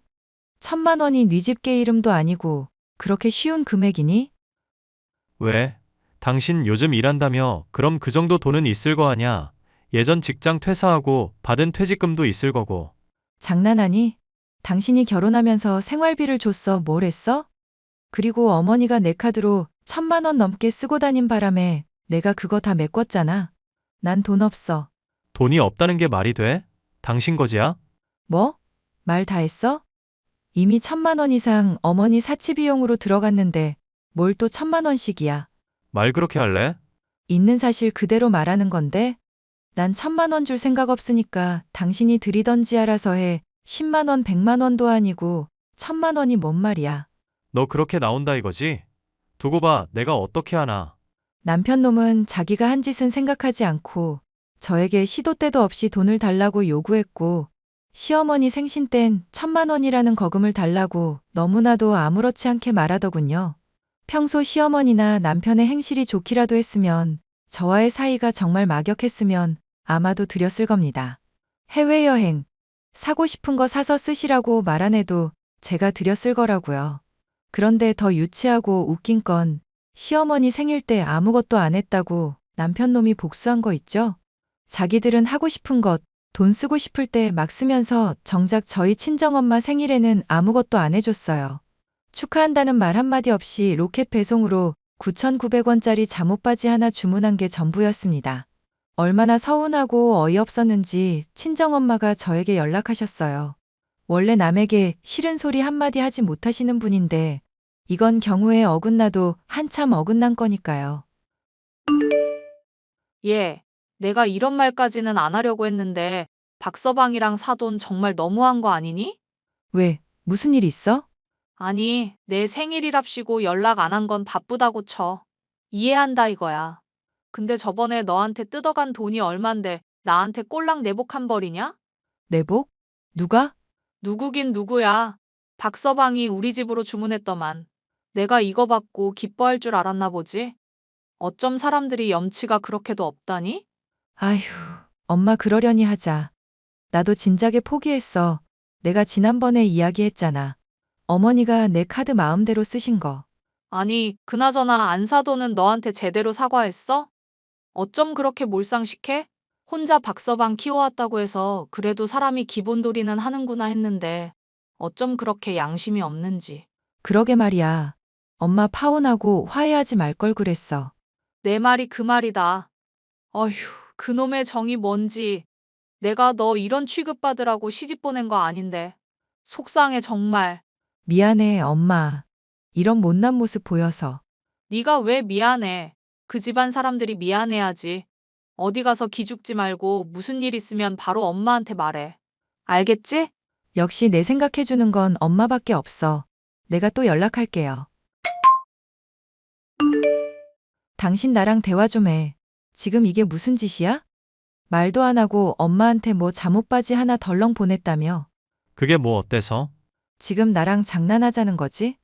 [SPEAKER 2] 1,000만 원이 네 집게 이름도 아니고 그렇게 쉬운 금액이니?
[SPEAKER 3] 왜? 당신 요즘 일한다며 그럼 그 정도 돈은 있을 거 아냐? 예전 직장 퇴사하고 받은 퇴직금도 있을 거고.
[SPEAKER 2] 장난하니? 당신이 결혼하면서 생활비를 줬어 뭘 했어? 그리고 어머니가 내 카드로 1,000만 원 넘게 쓰고 다닌 바람에 내가 그거 다 메꿨잖아. 난 돈 없어.
[SPEAKER 3] 돈이 없다는 게 말이 돼? 당신 거지야?
[SPEAKER 2] 뭐? 말 다 했어? 이미 1,000만 원 이상 어머니 사치 비용으로 들어갔는데 뭘 또 1,000만 원씩이야.
[SPEAKER 3] 말 그렇게 할래?
[SPEAKER 2] 있는 사실 그대로 말하는 건데 난 1,000만 원 줄 생각 없으니까 당신이 드리던지 알아서 해. 10만 원, 100만 원도 아니고 1,000만 원이 뭔 말이야.
[SPEAKER 3] 너 그렇게 나온다 이거지? 두고 봐, 내가 어떻게 하나.
[SPEAKER 2] 남편 놈은 자기가 한 짓은 생각하지 않고 저에게 시도 때도 없이 돈을 달라고 요구했고 시어머니 생신 땐 1,000만 원이라는 거금을 달라고 너무나도 아무렇지 않게 말하더군요. 평소 시어머니나 남편의 행실이 좋기라도 했으면 저와의 사이가 정말 막역했으면 아마도 드렸을 겁니다. 해외여행, 사고 싶은 거 사서 쓰시라고 말 안 해도 제가 드렸을 거라고요. 그런데 더 유치하고 웃긴 건 시어머니 생일 때 아무것도 안 했다고 남편 놈이 복수한 거 있죠? 자기들은 하고 싶은 것, 돈 쓰고 싶을 때 막 쓰면서 정작 저희 친정엄마 생일에는 아무것도 안 해줬어요. 축하한다는 말 한마디 없이 로켓 배송으로 9,900원짜리 잠옷바지 하나 주문한 게 전부였습니다. 얼마나 서운하고 어이없었는지 친정엄마가 저에게 연락하셨어요. 원래 남에게 싫은 소리 한마디 하지 못하시는 분인데 이건 경우에 어긋나도 한참 어긋난 거니까요.
[SPEAKER 12] 예, 내가 이런 말까지는 안 하려고 했는데 박서방이랑 사돈 정말 너무한 거 아니니?
[SPEAKER 2] 왜? 무슨 일 있어?
[SPEAKER 12] 아니, 내 생일이랍시고 연락 안 한 건 바쁘다고 쳐. 이해한다 이거야. 근데 저번에 너한테 뜯어간 돈이 얼만데 나한테 꼴랑 내복한 벌이냐?
[SPEAKER 2] 내복? 누가?
[SPEAKER 12] 누구긴 누구야. 박서방이 우리 집으로 주문했더만. 내가 이거 받고 기뻐할 줄 알았나 보지? 어쩜 사람들이 염치가 그렇게도 없다니?
[SPEAKER 2] 아휴, 엄마 그러려니 하자. 나도 진작에 포기했어. 내가 지난번에 이야기했잖아. 어머니가 내 카드 마음대로 쓰신 거.
[SPEAKER 12] 아니, 그나저나 안사돈은 너한테 제대로 사과했어? 어쩜 그렇게 몰상식해? 혼자 박서방 키워왔다고 해서 그래도 사람이 기본도리는 하는구나 했는데 어쩜 그렇게 양심이 없는지.
[SPEAKER 2] 그러게 말이야. 엄마 파혼하고 화해하지 말 걸 그랬어.
[SPEAKER 12] 내 말이 그 말이다. 어휴, 그놈의 정이 뭔지. 내가 너 이런 취급받으라고 시집 보낸 거 아닌데. 속상해 정말.
[SPEAKER 2] 미안해, 엄마. 이런 못난 모습 보여서.
[SPEAKER 12] 네가 왜 미안해. 그 집안 사람들이 미안해야지. 어디 가서 기죽지 말고 무슨 일 있으면 바로 엄마한테 말해. 알겠지?
[SPEAKER 2] 역시 내 생각해주는 건 엄마밖에 없어. 내가 또 연락할게요. 당신 나랑 대화 좀 해. 지금 이게 무슨 짓이야? 말도 안 하고 엄마한테 뭐 잠옷바지 하나 덜렁 보냈다며.
[SPEAKER 3] 그게 뭐 어때서?
[SPEAKER 2] 지금 나랑 장난하자는 거지?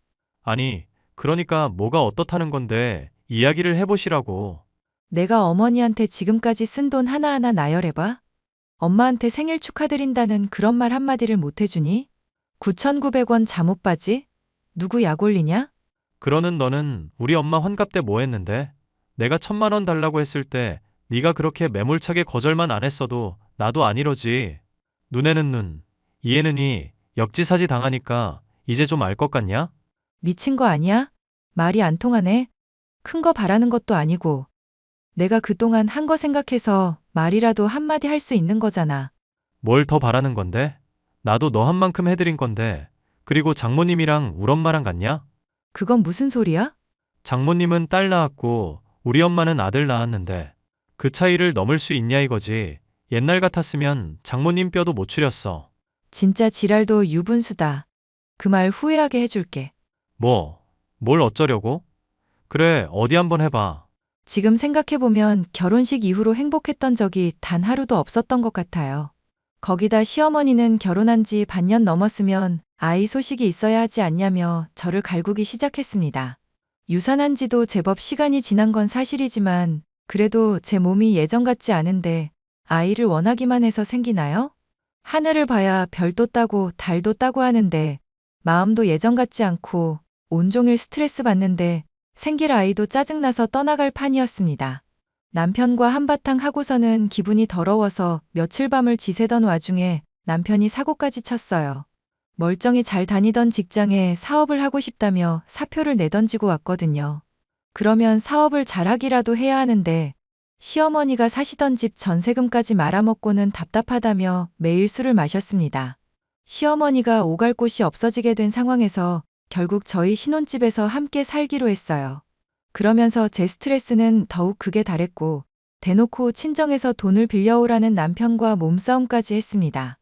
[SPEAKER 3] 아니, 그러니까 뭐가 어떻다는 건데 이야기를 해보시라고.
[SPEAKER 2] 내가 어머니한테 지금까지 쓴 돈 하나하나 나열해봐. 엄마한테 생일 축하드린다는 그런 말 한마디를 못 해주니? 9,900원 잠옷바지? 누구 약 올리냐?
[SPEAKER 3] 그러는 너는 우리 엄마 환갑 때 뭐 했는데? 내가 1,000만 원 달라고 했을 때 네가 그렇게 매몰차게 거절만 안 했어도 나도 안 이러지. 눈에는 눈, 이에는 이, 역지사지 당하니까 이제 좀 알 것 같냐?
[SPEAKER 2] 미친 거 아니야? 말이 안 통하네. 큰 거 바라는 것도 아니고. 내가 그동안 한 거 생각해서 말이라도 한마디 할 수 있는 거잖아.
[SPEAKER 3] 뭘 더 바라는 건데? 나도 너 한 만큼 해드린 건데. 그리고 장모님이랑 우리 엄마랑 같냐?
[SPEAKER 2] 그건 무슨 소리야?
[SPEAKER 3] 장모님은 딸 낳았고 우리 엄마는 아들 낳았는데 그 차이를 넘을 수 있냐 이거지. 옛날 같았으면 장모님 뼈도 못 추렸어.
[SPEAKER 2] 진짜 지랄도 유분수다. 그 말 후회하게 해줄게.
[SPEAKER 3] 뭘 어쩌려고? 그래, 어디 한번 해봐.
[SPEAKER 2] 지금 생각해보면 결혼식 이후로 행복했던 적이 단 하루도 없었던 것 같아요. 거기다 시어머니는 결혼한 지 반년 넘었으면 아이 소식이 있어야 하지 않냐며 저를 갈구기 시작했습니다. 유산한 지도 제법 시간이 지난 건 사실이지만 그래도 제 몸이 예전 같지 않은데 아이를 원하기만 해서 생기나요? 하늘을 봐야 별도 따고 달도 따고 하는데 마음도 예전 같지 않고 온종일 스트레스 받는데 생길 아이도 짜증나서 떠나갈 판이었습니다. 남편과 한바탕 하고서는 기분이 더러워서 며칠 밤을 지새던 와중에 남편이 사고까지 쳤어요. 멀쩡히 잘 다니던 직장에 사업을 하고 싶다며 사표를 내던지고 왔거든요. 그러면 사업을 잘하기라도 해야 하는데 시어머니가 사시던 집 전세금까지 말아먹고는 답답하다며 매일 술을 마셨습니다. 시어머니가 오갈 곳이 없어지게 된 상황에서 결국 저희 신혼집에서 함께 살기로 했어요. 그러면서 제 스트레스는 더욱 극에 달했고 대놓고 친정에서 돈을 빌려오라는 남편과 몸싸움까지 했습니다.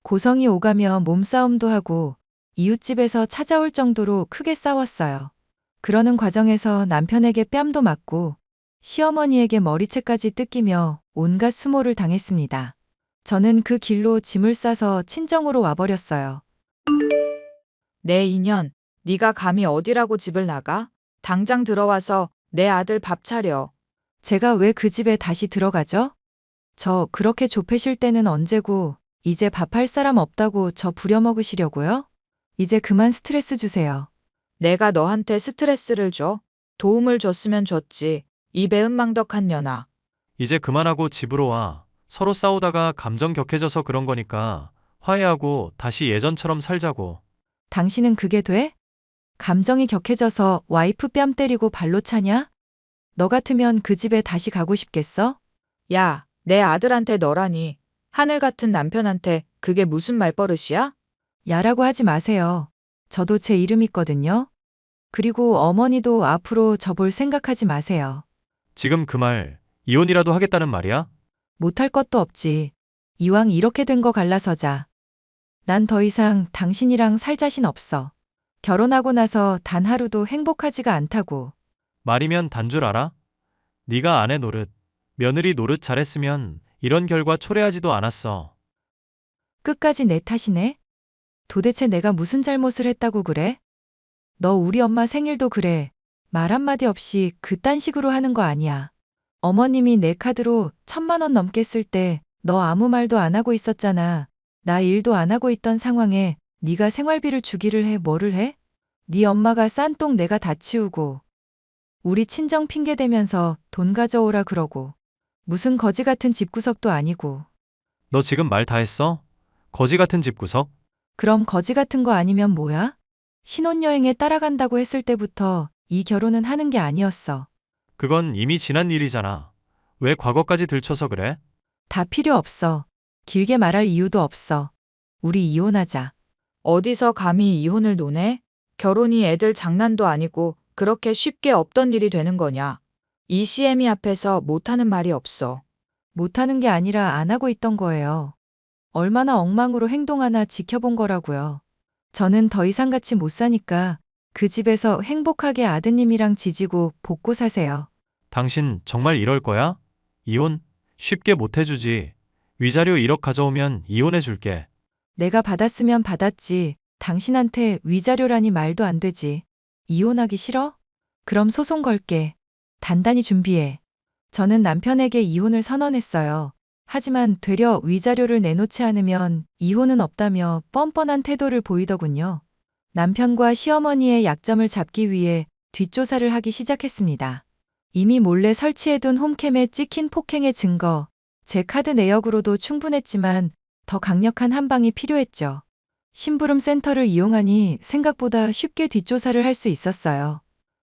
[SPEAKER 2] 고성이 오가며 몸싸움도 하고 이웃집에서 찾아올 정도로 크게 싸웠어요. 그러는 과정에서 남편에게 뺨도 맞고 시어머니에게 머리채까지 뜯기며 온갖 수모를 당했습니다. 저는 그 길로 짐을 싸서 친정으로 와버렸어요.
[SPEAKER 5] 내 인연, 네가 감히 어디라고 집을 나가? 당장 들어와서 내 아들 밥 차려.
[SPEAKER 2] 제가 왜 그 집에 다시 들어가죠? 저 그렇게 좁히실 때는 언제고 이제 밥할 사람 없다고 저 부려먹으시려고요? 이제 그만 스트레스 주세요.
[SPEAKER 5] 내가 너한테 스트레스를 줘? 도움을 줬으면 줬지. 이 배은망덕한 년아.
[SPEAKER 3] 이제 그만하고 집으로 와. 서로 싸우다가 감정 격해져서 그런 거니까 화해하고 다시 예전처럼 살자고.
[SPEAKER 2] 당신은 그게 돼? 감정이 격해져서 와이프 뺨 때리고 발로 차냐? 너 같으면 그 집에 다시 가고 싶겠어?
[SPEAKER 5] 야, 내 아들한테 너라니. 하늘 같은 남편한테 그게 무슨 말버릇이야?
[SPEAKER 2] 야라고 하지 마세요. 저도 제 이름 있거든요. 그리고 어머니도 앞으로 저 볼 생각하지 마세요.
[SPEAKER 3] 지금 그 말, 이혼이라도 하겠다는 말이야?
[SPEAKER 2] 못할 것도 없지. 이왕 이렇게 된 거 갈라서자. 난 더 이상 당신이랑 살 자신 없어. 결혼하고 나서 단 하루도 행복하지가 않다고.
[SPEAKER 3] 말이면 단 줄 알아? 네가 아내 노릇, 며느리 노릇 잘했으면 이런 결과 초래하지도 않았어.
[SPEAKER 2] 끝까지 내 탓이네? 도대체 내가 무슨 잘못을 했다고 그래? 너 우리 엄마 생일도 그래. 말 한마디 없이 그딴 식으로 하는 거 아니야. 어머님이 내 카드로 1,000만 원 넘게 쓸 때 너 아무 말도 안 하고 있었잖아. 나 일도 안 하고 있던 상황에 네가 생활비를 주기를 해 뭐를 해? 네 엄마가 싼 똥 내가 다 치우고 우리 친정 핑계 대면서 돈 가져오라 그러고 무슨 거지 같은 집구석도 아니고.
[SPEAKER 3] 너 지금 말 다 했어? 거지 같은 집구석?
[SPEAKER 2] 그럼 거지 같은 거 아니면 뭐야? 신혼여행에 따라간다고 했을 때부터 이 결혼은 하는 게 아니었어.
[SPEAKER 3] 그건 이미 지난 일이잖아. 왜 과거까지 들춰서 그래?
[SPEAKER 2] 다 필요 없어. 길게 말할 이유도 없어. 우리 이혼하자.
[SPEAKER 5] 어디서 감히 이혼을 논해? 결혼이 애들 장난도 아니고 그렇게 쉽게 없던 일이 되는 거냐? 이 CM이 앞에서 못하는 말이 없어.
[SPEAKER 2] 못하는 게 아니라 안 하고 있던 거예요. 얼마나 엉망으로 행동하나 지켜본 거라고요. 저는 더 이상 같이 못 사니까 그 집에서 행복하게 아드님이랑 지지고 볶고 사세요.
[SPEAKER 3] 당신 정말 이럴 거야? 이혼? 쉽게 못 해주지. 위자료 1억 가져오면 이혼해 줄게.
[SPEAKER 2] 내가 받았으면 받았지. 당신한테 위자료라니 말도 안 되지. 이혼하기 싫어? 그럼 소송 걸게. 단단히 준비해. 저는 남편에게 이혼을 선언했어요. 하지만 되려 위자료를 내놓지 않으면 이혼은 없다며 뻔뻔한 태도를 보이더군요. 남편과 시어머니의 약점을 잡기 위해 뒷조사를 하기 시작했습니다. 이미 몰래 설치해둔 홈캠에 찍힌 폭행의 증거, 제 카드 내역으로도 충분했지만 더 강력한 한 방이 필요했죠. 심부름 센터를 이용하니 생각보다 쉽게 뒷조사를 할 수 있었어요.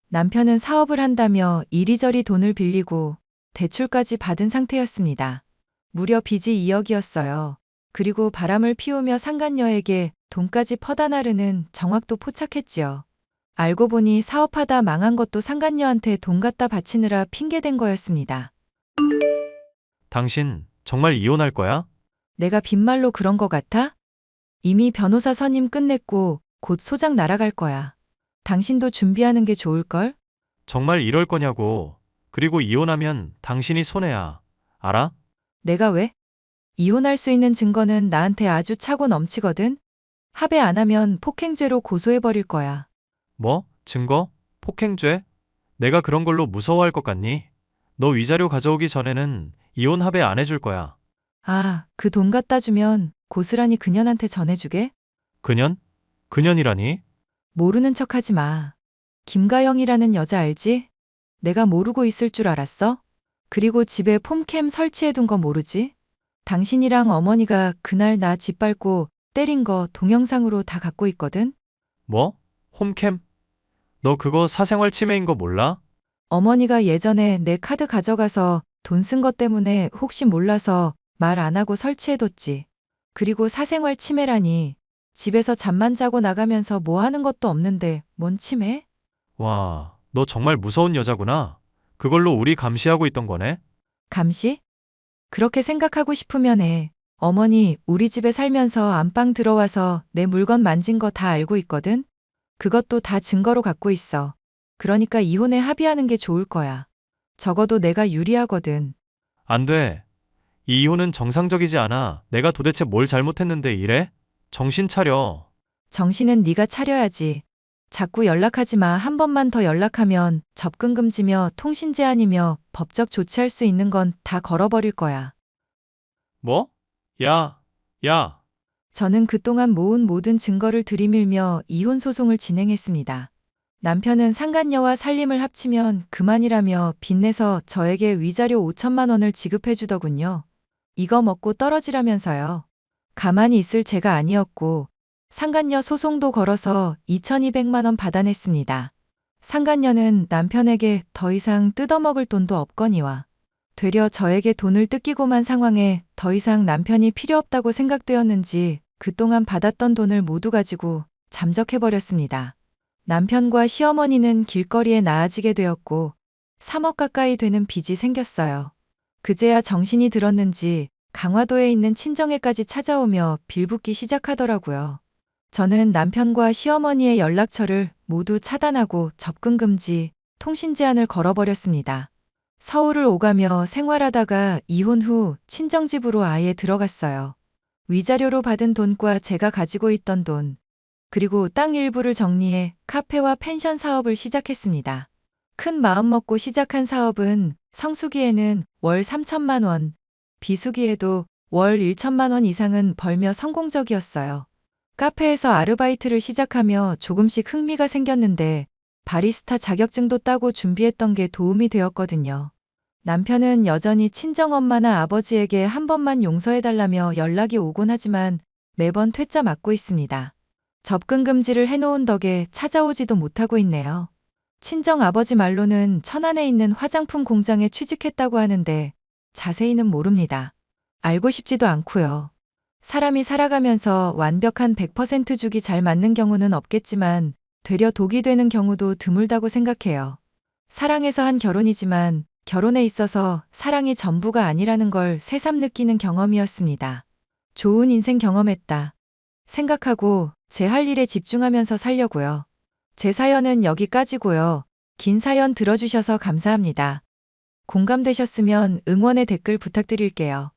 [SPEAKER 2] 남편은 사업을 한다며 이리저리 돈을 빌리고 대출까지 받은 상태였습니다. 무려 빚이 2억이었어요. 그리고 바람을 피우며 상간녀에게 돈까지 퍼다 나르는 정확도 포착했지요. 알고 보니 사업하다 망한 것도 상간녀한테 돈 갖다 바치느라 핑계댄 거였습니다.
[SPEAKER 3] 당신 정말 이혼할 거야?
[SPEAKER 2] 내가 빈말로 그런 거 같아? 이미 변호사 선임 끝냈고 곧 소장 날아갈 거야. 당신도 준비하는 게 좋을걸?
[SPEAKER 3] 정말 이럴 거냐고. 그리고 이혼하면 당신이 손해야. 알아?
[SPEAKER 2] 내가 왜? 이혼할 수 있는 증거는 나한테 아주 차고 넘치거든? 합의 안 하면 폭행죄로 고소해버릴 거야.
[SPEAKER 3] 뭐? 증거? 폭행죄? 내가 그런 걸로 무서워할 것 같니? 너 위자료 가져오기 전에는 이혼 합의 안 해줄 거야.
[SPEAKER 2] 아, 그 돈 갖다 주면 고스란히 그년한테 전해주게?
[SPEAKER 3] 그년? 그년이라니?
[SPEAKER 2] 모르는 척 하지 마. 김가영이라는 여자 알지? 내가 모르고 있을 줄 알았어? 그리고 집에 폼캠 설치해둔 거 모르지? 당신이랑 어머니가 그날 나 짓밟고 때린 거 동영상으로 다 갖고 있거든?
[SPEAKER 3] 뭐? 홈캠? 너 그거 사생활 침해인 거 몰라?
[SPEAKER 2] 어머니가 예전에 내 카드 가져가서 돈 쓴 것 때문에 혹시 몰라서 말 안 하고 설치해뒀지. 그리고 사생활 침해라니. 집에서 잠만 자고 나가면서 뭐 하는 것도 없는데 뭔 침해?
[SPEAKER 3] 와, 너 정말 무서운 여자구나. 그걸로 우리 감시하고 있던 거네?
[SPEAKER 2] 감시? 그렇게 생각하고 싶으면 해. 어머니, 우리 집에 살면서 안방 들어와서 내 물건 만진 거 다 알고 있거든? 그것도 다 증거로 갖고 있어. 그러니까 이혼에 합의하는 게 좋을 거야. 적어도 내가 유리하거든.
[SPEAKER 3] 안 돼. 이 이혼은 정상적이지 않아. 내가 도대체 뭘 잘못했는데 이래? 정신 차려.
[SPEAKER 2] 정신은 네가 차려야지. 자꾸 연락하지 마. 한 번만 더 연락하면 접근 금지며 통신 제한이며 법적 조치할 수 있는 건 다 걸어버릴 거야.
[SPEAKER 3] 뭐? 야.
[SPEAKER 2] 저는 그동안 모은 모든 증거를 들이밀며 이혼 소송을 진행했습니다. 남편은 상간녀와 살림을 합치면 그만이라며 빚내서 저에게 위자료 5천만 원을 지급해 주더군요. 이거 먹고 떨어지라면서요. 가만히 있을 제가 아니었고 상간녀 소송도 걸어서 2,200만 원 받아냈습니다. 상간녀는 남편에게 더 이상 뜯어먹을 돈도 없거니와 되려 저에게 돈을 뜯기고만 상황에 더 이상 남편이 필요 없다고 생각되었는지 그동안 받았던 돈을 모두 가지고 잠적해버렸습니다. 남편과 시어머니는 길거리에 나아지게 되었고 3억 가까이 되는 빚이 생겼어요. 그제야 정신이 들었는지 강화도에 있는 친정에까지 찾아오며 빌붙기 시작하더라고요. 저는 남편과 시어머니의 연락처를 모두 차단하고 접근 금지, 통신 제한을 걸어버렸습니다. 서울을 오가며 생활하다가 이혼 후 친정집으로 아예 들어갔어요. 위자료로 받은 돈과 제가 가지고 있던 돈, 그리고 땅 일부를 정리해 카페와 펜션 사업을 시작했습니다. 큰 마음 먹고 시작한 사업은 성수기에는 월 3천만 원, 비수기에도 월 1천만 원 이상은 벌며 성공적이었어요. 카페에서 아르바이트를 시작하며 조금씩 흥미가 생겼는데 바리스타 자격증도 따고 준비했던 게 도움이 되었거든요. 남편은 여전히 친정엄마나 아버지에게 한 번만 용서해달라며 연락이 오곤 하지만 매번 퇴짜 맞고 있습니다. 접근 금지를 해놓은 덕에 찾아오지도 못하고 있네요. 친정 아버지 말로는 천안에 있는 화장품 공장에 취직했다고 하는데 자세히는 모릅니다. 알고 싶지도 않고요. 사람이 살아가면서 완벽한 100% 죽이 잘 맞는 경우는 없겠지만 되려 독이 되는 경우도 드물다고 생각해요. 사랑해서 한 결혼이지만 결혼에 있어서 사랑이 전부가 아니라는 걸 새삼 느끼는 경험이었습니다. 좋은 인생 경험했다 생각하고 제 할 일에 집중하면서 살려고요. 제 사연은 여기까지고요. 긴 사연 들어주셔서 감사합니다. 공감되셨으면 응원의 댓글 부탁드릴게요.